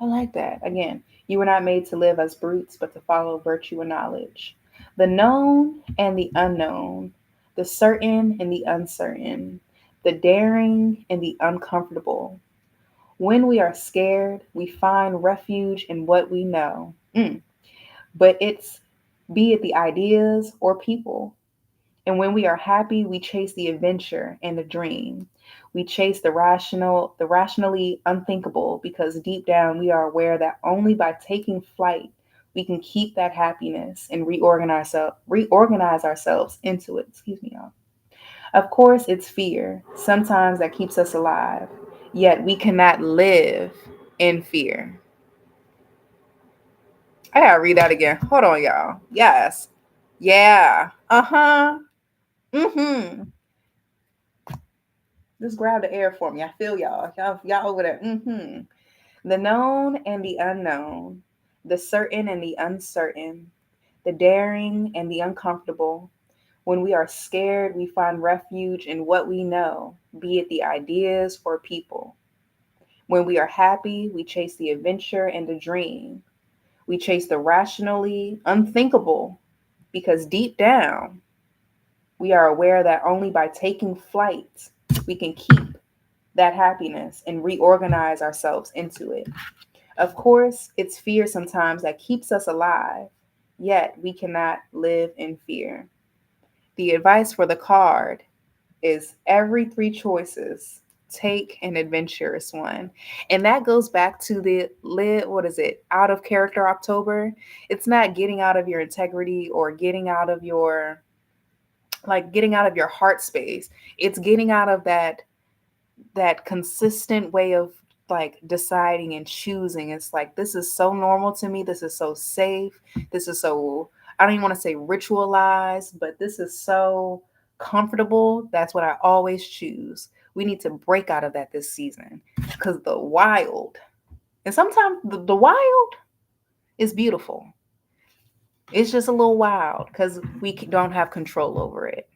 I like that. Again, you were not made to live as brutes, but to follow virtue and knowledge. The known and the unknown, the certain and the uncertain, the daring and the uncomfortable. When we are scared, we find refuge in what we know. But it's be it the ideas or people. And when we are happy, we chase the adventure and the dream. We chase the rationally unthinkable, because deep down we are aware that only by taking flight we can keep that happiness and reorganize ourselves into it. Excuse me, y'all. Of course, it's fear. Sometimes that keeps us alive. Yet we cannot live in fear. I gotta read that again. Hold on, y'all. Yes. Yeah. Uh-huh. Mm-hmm. Just grab the air for me. I feel y'all. Y'all over there. Mm-hmm. The known and the unknown, the certain and the uncertain, the daring and the uncomfortable. When we are scared, we find refuge in what we know, be it the ideas or people. When we are happy, we chase the adventure and the dream. We chase the rationally unthinkable, because deep down, we are aware that only by taking flight, we can keep that happiness and reorganize ourselves into it. Of course, it's fear sometimes that keeps us alive, yet we cannot live in fear. The advice for the card is every three choices, take an adventurous one. And that goes back to the what is it? Out of character October. It's not getting out of your integrity or getting out of your like getting out of your heart space. It's getting out of that consistent way of like deciding and choosing. It's like, this is so normal to me. This is so safe. This is so, I don't even want to say ritualized, but this is so comfortable. That's what I always choose. We need to break out of that this season because the wild, and sometimes the wild is beautiful. It's just a little wild because we don't have control over it.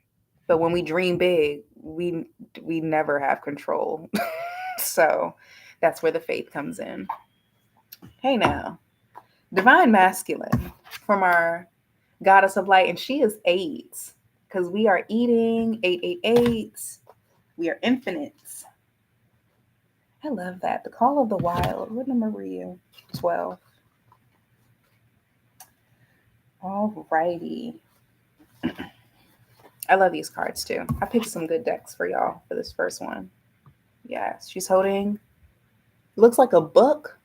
But when we dream big, we never have control. So that's where the faith comes in. Hey now, divine masculine from our goddess of light, and she is eight because we are eating 888. We are infinites. I love that. The call of the wild. What number were you? 12. All righty. I love these cards too. I picked some good decks for y'all for this first one. Yes, she's holding, looks like a book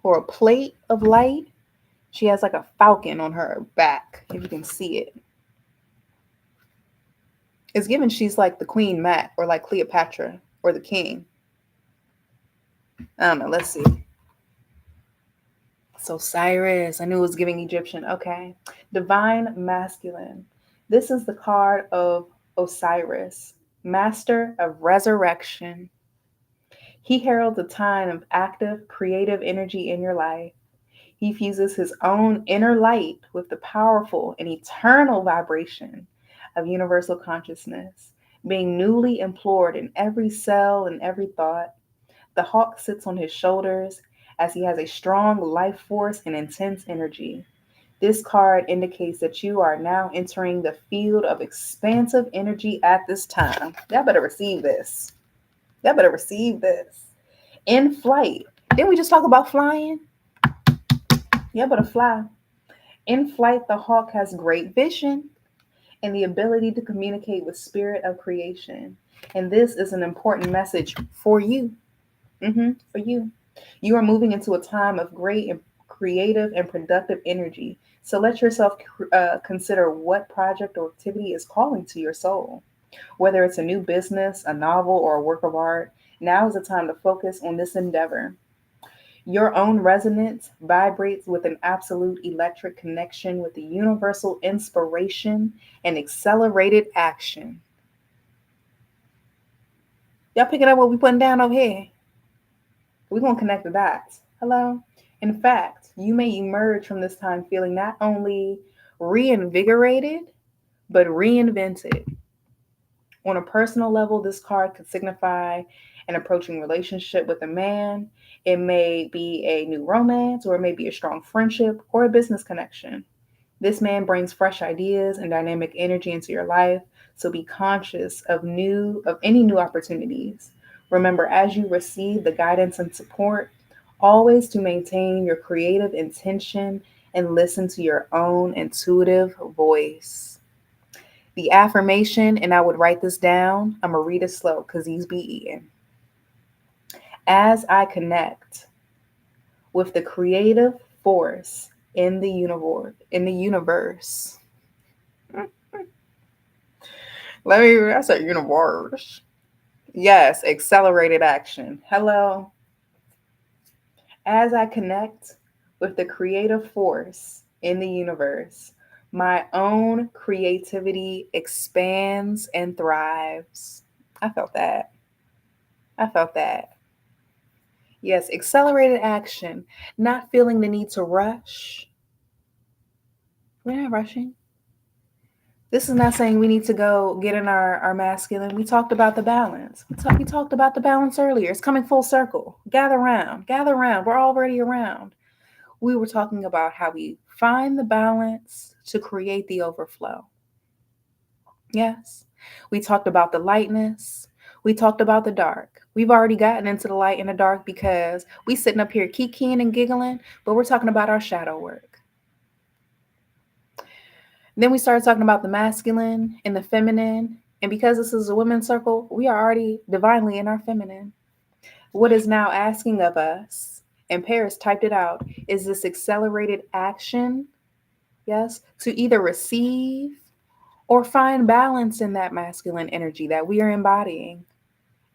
or a plate of light. She has like a falcon on her back, if you can see it. It's given she's like the Queen Mat or like Cleopatra or the king. I don't know. Let's see. So Cyrus, I knew it was giving Egyptian. Okay. Divine masculine. This is the card of Osiris, master of resurrection. He heralds a time of active, creative energy in your life. He fuses his own inner light with the powerful and eternal vibration of universal consciousness, being newly implored in every cell and every thought. The hawk sits on his shoulders as he has a strong life force and intense energy. This card indicates that you are now entering the field of expansive energy at this time. Y'all better receive this. Y'all better receive this. In flight. Didn't we just talk about flying? Y'all better fly. In flight, the hawk has great vision and the ability to communicate with spirit of creation. And this is an important message for you. For you. You are moving into a time of great and creative and productive energy. So let yourself consider what project or activity is calling to your soul. Whether it's a new business, a novel, or a work of art, now is the time to focus on this endeavor. Your own resonance vibrates with an absolute electric connection with the universal inspiration and accelerated action. Y'all picking up what we putting down over here? We're going to connect the dots. Hello? In fact, you may emerge from this time feeling not only reinvigorated, but reinvented. On a personal level, this card could signify an approaching relationship with a man. It may be a new romance, or it may be a strong friendship or a business connection. This man brings fresh ideas and dynamic energy into your life, so be conscious of any new opportunities. Remember, as you receive the guidance and support, always to maintain your creative intention and listen to your own intuitive voice. The affirmation, and I would write this down. I'm going to read it slow because these be eating. As I connect with the creative force in the universe. I said universe. Yes, accelerated action. Hello. As I connect with the creative force in the universe, my own creativity expands and thrives. I felt that. I felt that. Yes, accelerated action, not feeling the need to rush. We're not rushing. This is not saying we need to go get in our masculine. We talked about the balance. We talked about the balance earlier. It's coming full circle. Gather around. Gather around. We're already around. We were talking about how we find the balance to create the overflow. Yes. We talked about the lightness. We talked about the dark. We've already gotten into the light and the dark because we sitting up here kikiing and giggling, but we're talking about our shadow work. Then we started talking about the masculine and the feminine. And because this is a women's circle, we are already divinely in our feminine. What is now asking of us, and Paris typed it out, is this accelerated action, yes, to either receive or find balance in that masculine energy that we are embodying.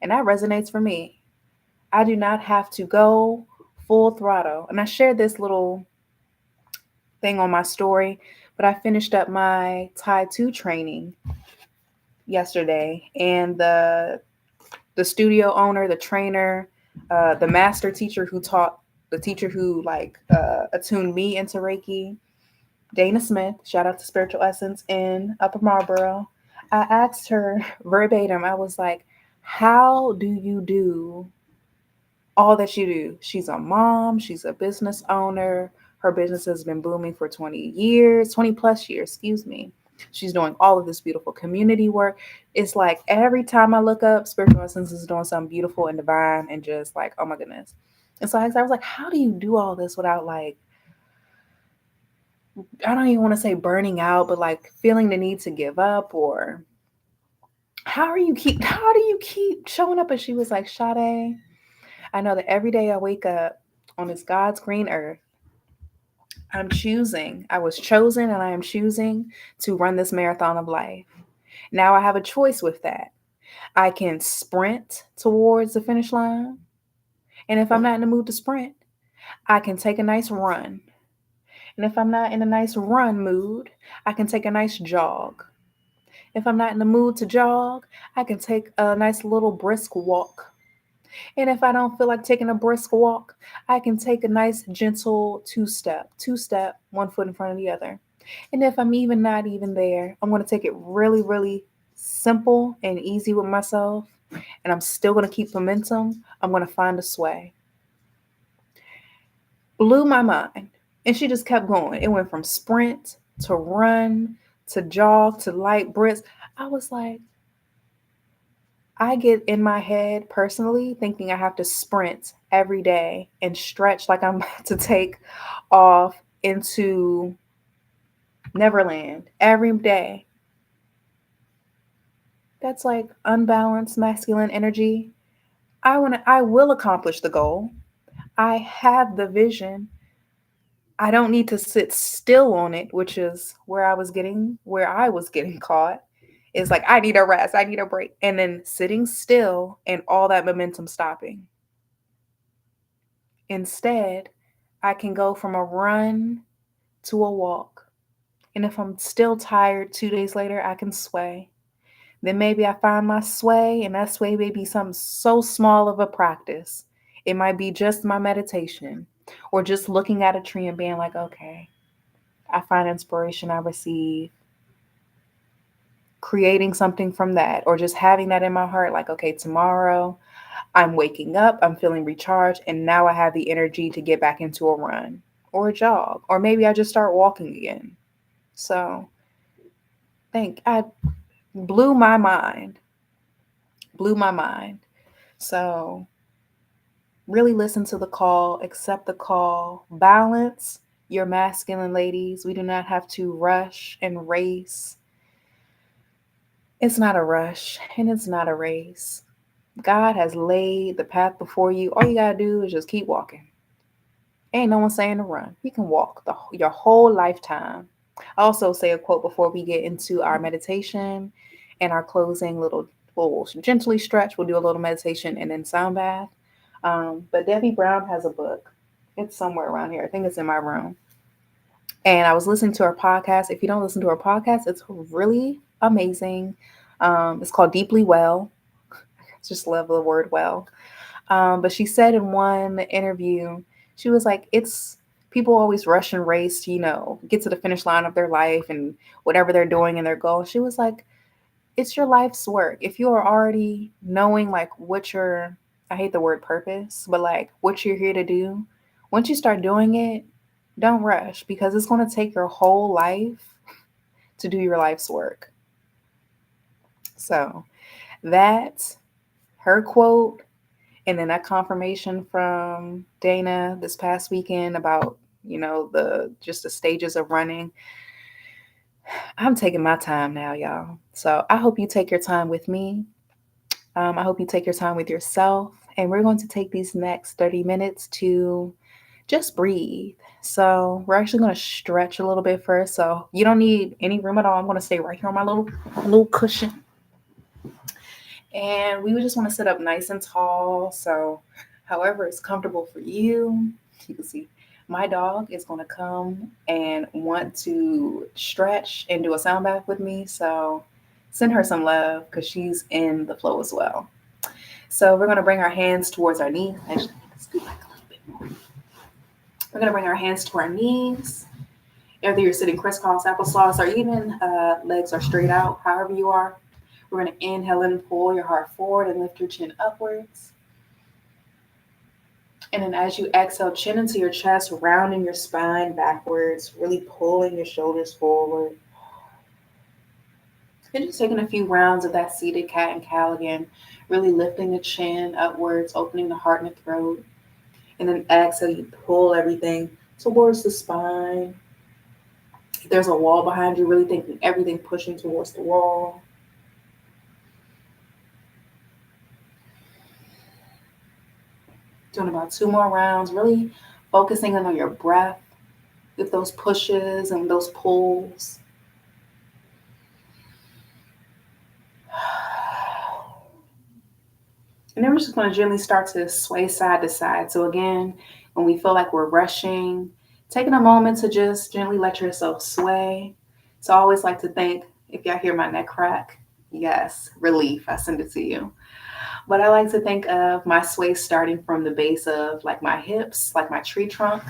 And that resonates for me. I do not have to go full throttle. And I shared this little thing on my story, but I finished up my Tai 2 training yesterday, and the studio owner, the trainer, the master teacher who taught the teacher who attuned me into Reiki, Dana Smith, shout out to Spiritual Essence in Upper Marlboro. I asked her verbatim, I was like, how do you do all that you do? She's a mom, she's a business owner. Her business has been booming for 20 years, 20 plus years, excuse me. She's doing all of this beautiful community work. It's like every time I look up, Spiritual Essence is doing something beautiful and divine and just like, oh my goodness. And so I was like, how do you do all this without like, I don't even want to say burning out, but like feeling the need to give up, or how do you keep showing up? And she was like, Sade, I know that every day I wake up on this God's green earth, I was chosen and I am choosing to run this marathon of life. Now I have a choice with that. I can sprint towards the finish line. And if I'm not in the mood to sprint, I can take a nice run. And if I'm not in a nice run mood, I can take a nice jog. If I'm not in the mood to jog, I can take a nice little brisk walk. And if I don't feel like taking a brisk walk, I can take a nice gentle two step, one foot in front of the other. And if I'm even not even there, I'm going to take it really, really simple and easy with myself. And I'm still going to keep momentum. I'm going to find a sway. Blew my mind. And she just kept going. It went from sprint to run to jog to light brisk. I was like, I get in my head personally thinking I have to sprint every day and stretch like I'm about to take off into Neverland every day. That's like unbalanced masculine energy. I will accomplish the goal. I have the vision. I don't need to sit still on it, which is where I was getting caught. Is like I need a rest, I need a break, and then sitting still and all that momentum stopping. Instead, I can go from a run to a walk. And if I'm still tired 2 days later, I can sway. Then maybe I find my sway, and that sway may be something so small of a practice. It might be just my meditation or just looking at a tree and being like, okay, I find inspiration, I receive, creating something from that, or just having that in my heart, like, okay, tomorrow I'm waking up, I'm feeling recharged, and now I have the energy to get back into a run or a jog, or maybe I just start walking again. So, think I blew my mind, blew my mind. So, really listen to the call, accept the call, balance your masculine ladies. We do not have to rush and race. It's not a rush and it's not a race. God has laid the path before you. All you got to do is just keep walking. Ain't no one saying to run. You can walk your whole lifetime. I also say a quote before we get into our meditation and our closing little, we'll gently stretch. We'll do a little meditation and then sound bath. But Debbie Brown has a book. It's somewhere around here. I think it's in my room. And I was listening to her podcast. If you don't listen to her podcast, it's really amazing. It's called Deeply Well. I just love the word well. But she said in one interview, she was like, it's people always rush and race to, get to the finish line of their life and whatever they're doing and their goal. She was like, it's your life's work. If you are already knowing like I hate the word purpose, but like what you're here to do, once you start doing it, don't rush because it's going to take your whole life to do your life's work. So that, her quote, and then that confirmation from Dana this past weekend about, the stages of running. I'm taking my time now, y'all. So I hope you take your time with me. I hope you take your time with yourself. And we're going to take these next 30 minutes to just breathe. So we're actually going to stretch a little bit first. So you don't need any room at all. I'm going to stay right here on my little cushion. And we would just want to sit up nice and tall. So however it's comfortable for you, you can see my dog is going to come and want to stretch and do a sound bath with me. So send her some love because she's in the flow as well. So we're going to bring our hands towards our knees. Actually, scoot back a little bit more. We're going to bring our hands to our knees. Whether you're sitting crisscross applesauce or even legs are straight out, however you are. We're going to inhale and pull your heart forward and lift your chin upwards. And then as you exhale, chin into your chest, rounding your spine backwards, really pulling your shoulders forward. And just taking a few rounds of that seated cat and cow again, really lifting the chin upwards, opening the heart and the throat. And then exhale, you pull everything towards the spine. If there's a wall behind you, really thinking everything pushing towards the wall. Doing about 2 more rounds, really focusing on your breath with those pushes and those pulls. And then we're just going to gently start to sway side to side. So again, when we feel like we're rushing, taking a moment to just gently let yourself sway. So I always like to think, if y'all hear my neck crack, yes, relief, I send it to you. But I like to think of my sway starting from the base of like my hips, like my tree trunk,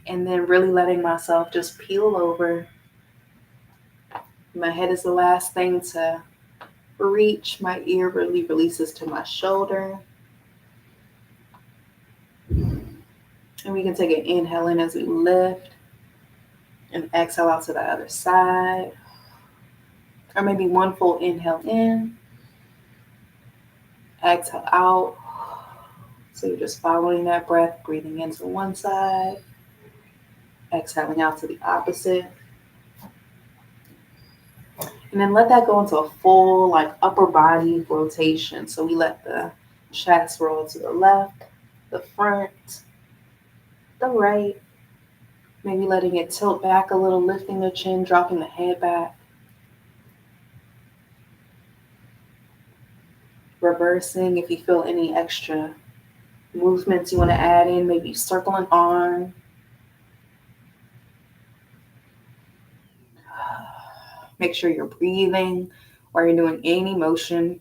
and then really letting myself just peel over. My head is the last thing to reach. My ear really releases to my shoulder. And we can take an inhale in as we lift and exhale out to the other side. Or maybe one full inhale in, exhale out. So you're just following that breath, breathing into one side, exhaling out to the opposite. And then let that go into a full like upper body rotation. So we let the chest roll to the left, the front, the right. Maybe letting it tilt back a little, lifting the chin, dropping the head back. Reversing if you feel any extra movements you want to add in, maybe circle an arm. Make sure you're breathing while you're doing any motion.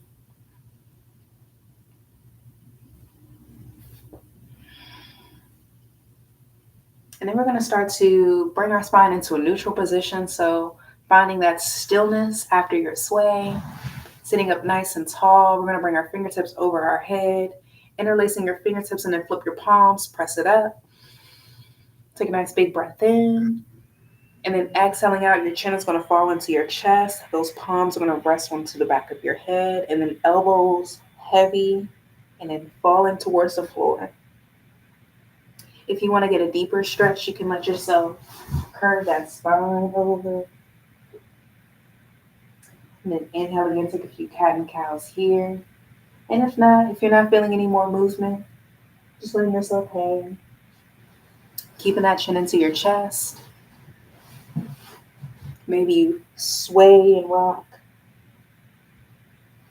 And then we're going to start to bring our spine into a neutral position. So finding that stillness after your sway, sitting up nice and tall. We're going to bring our fingertips over our head, interlacing your fingertips and then flip your palms, press it up. Take a nice big breath in. And then exhaling out, your chin is going to fall into your chest. Those palms are going to rest onto the back of your head. And then elbows heavy and then falling towards the floor. If you want to get a deeper stretch, you can let yourself curve that spine over. And then inhale again, take a few cat and cows here. And if you're not feeling any more movement, just letting yourself hang. Keeping that chin into your chest. Maybe you sway and rock.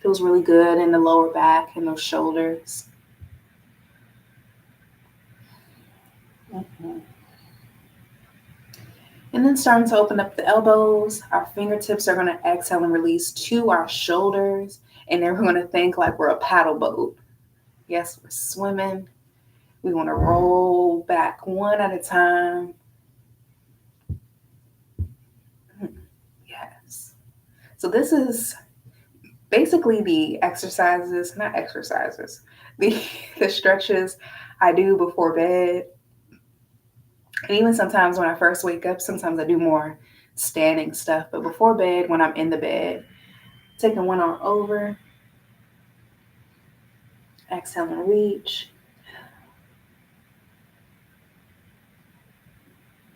Feels really good in the lower back and those shoulders. Mm-hmm. And then starting to open up the elbows. Our fingertips are going to exhale and release to our shoulders. And then we're going to think like we're a paddle boat. Yes, we're swimming. We want to roll back one at a time. Yes. So this is basically the exercises, not exercises, the stretches I do before bed. And even sometimes when I first wake up, sometimes I do more standing stuff. But before bed, when I'm in the bed, taking one arm over, exhale and reach.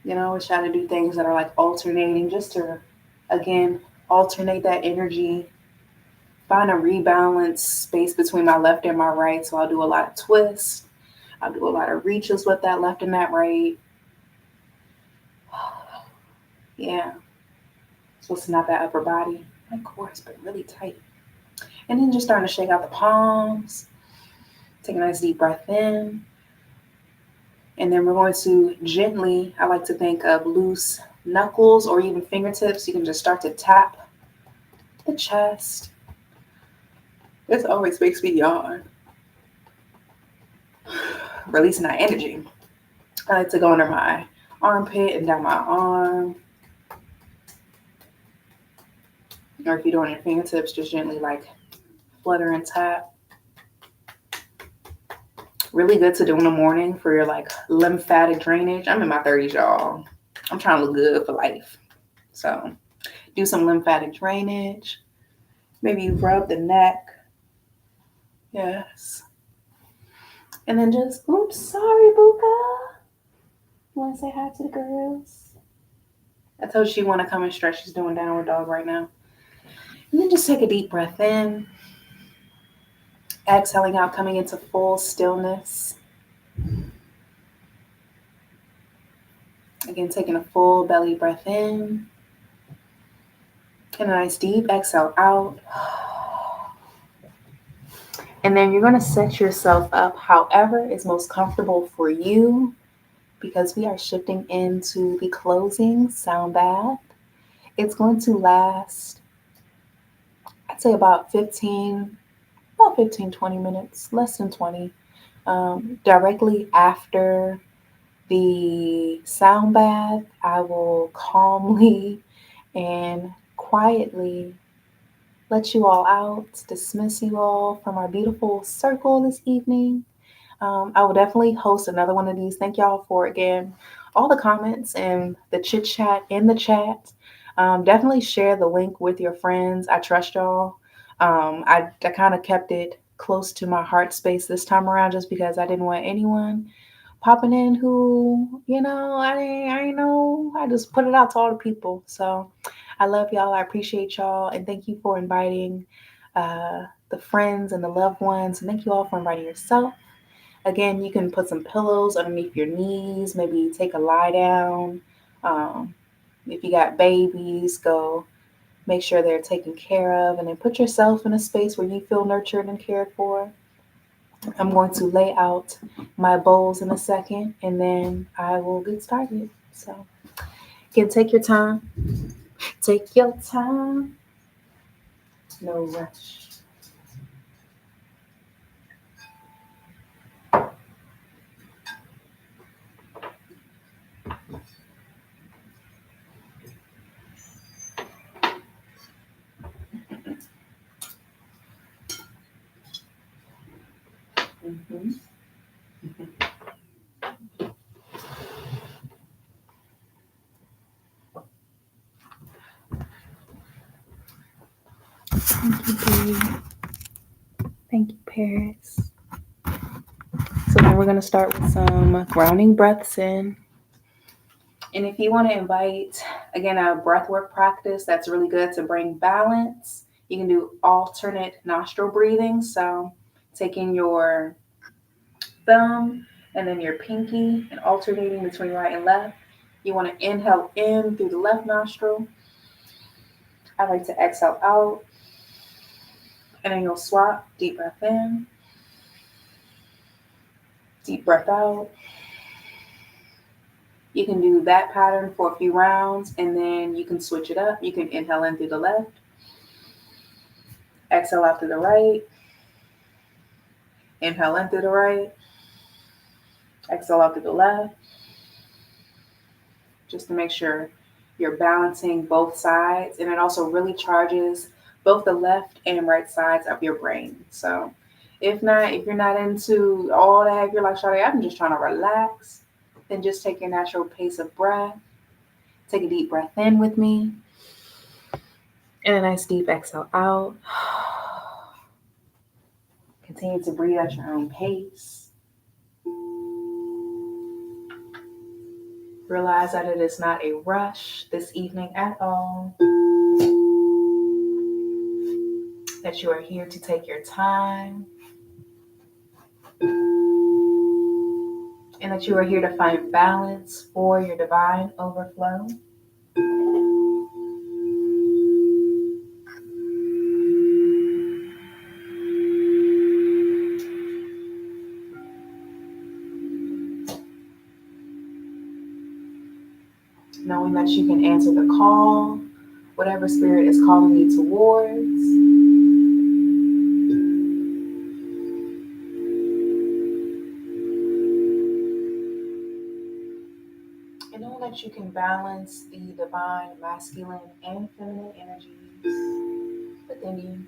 You know, always try to do things that are like alternating just to, again, alternate that energy. Find a rebalance space between my left and my right. So I'll do a lot of twists. I'll do a lot of reaches with that left and that right. Yeah. So it's not that upper body. Of course, but really tight. And then just starting to shake out the palms. Take a nice deep breath in. And then we're going to gently, I like to think of loose knuckles or even fingertips. You can just start to tap the chest. This always makes me yawn. Releasing that energy. I like to go under my armpit and down my arm. Or if you're doing your fingertips, just gently like flutter and tap. Really good to do in the morning for your like lymphatic drainage. I'm in my 30s, y'all. I'm trying to look good for life. So do some lymphatic drainage. Maybe rub the neck. Yes. And then just, oops, sorry, Buka. You want to say hi to the girls? I told you want to come and stretch. She's doing downward dog right now. And then just take a deep breath in. Exhaling out, coming into full stillness. Again, taking a full belly breath in. And a nice deep exhale out. And then you're going to set yourself up however is most comfortable for you, because we are shifting into the closing sound bath. It's going to last, I'd say about 15, 20 minutes, less than 20. Directly after the sound bath, I will calmly and quietly let you all out, dismiss you all from our beautiful circle this evening. I will definitely host another one of these. Thank y'all for, again, all the comments and the chit chat in the chat. Definitely share the link with your friends. I trust y'all. I kind of kept it close to my heart space this time around just because I didn't want anyone popping in who, I know. I just put it out to all the people. So I love y'all. I appreciate y'all. And thank you for inviting the friends and the loved ones. And thank you all for inviting yourself. Again, you can put some pillows underneath your knees, maybe take a lie down. Um, if you got babies, go make sure they're taken care of, and then put yourself in a space where you feel nurtured and cared for. I'm going to lay out my bowls in a second, and then I will get started. So, again, take your time. Take your time. No rush. Mm-hmm. Thank you, babe. Thank you, Paris. So then we're going to start with some grounding breaths in. And if you want to invite, again, a breathwork practice that's really good to bring balance, you can do alternate nostril breathing. So taking your thumb and then your pinky and alternating between right and left. You want to inhale in through the left nostril. I like to exhale out. And then you'll swap. Deep breath in. Deep breath out. You can do that pattern for a few rounds, and then you can switch it up. You can inhale in through the left. Exhale out through the right. Inhale in through the right. Exhale out through the left. Just to make sure you're balancing both sides. And it also really charges both the left and right sides of your brain. So if you're not into all that, if you're like, Shawty, I'm just trying to relax, then just take your natural pace of breath. Take a deep breath in with me. And a nice deep exhale out. Continue to breathe at your own pace. Realize that it is not a rush this evening at all. That you are here to take your time. and that you are here to find balance for your divine overflow. Knowing that you can answer the call, whatever spirit is calling you towards. And knowing that you can balance the divine masculine and feminine energies within you.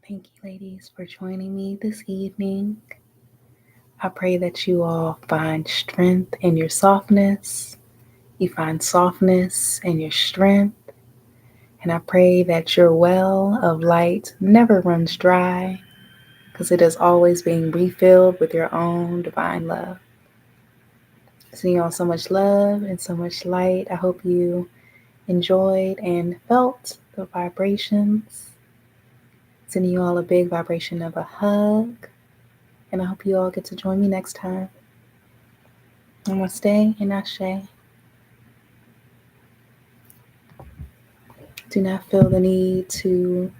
Thank you, ladies, for joining me this evening. I pray that you all find strength in your softness. You find softness in your strength. And I pray that your well of light never runs dry because it is always being refilled with your own divine love. Sending you all so much love and so much light. I hope you enjoyed and felt the vibrations. Sending you all a big vibration of a hug. And I hope you all get to join me next time. Namaste and Ashe. Do not feel the need to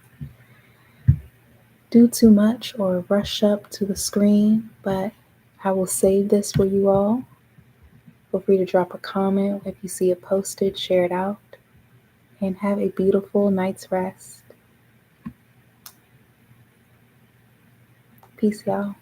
do too much or rush up to the screen, but I will save this for you all. Feel free to drop a comment if you see it posted, share it out, and have a beautiful night's rest. Peace, y'all.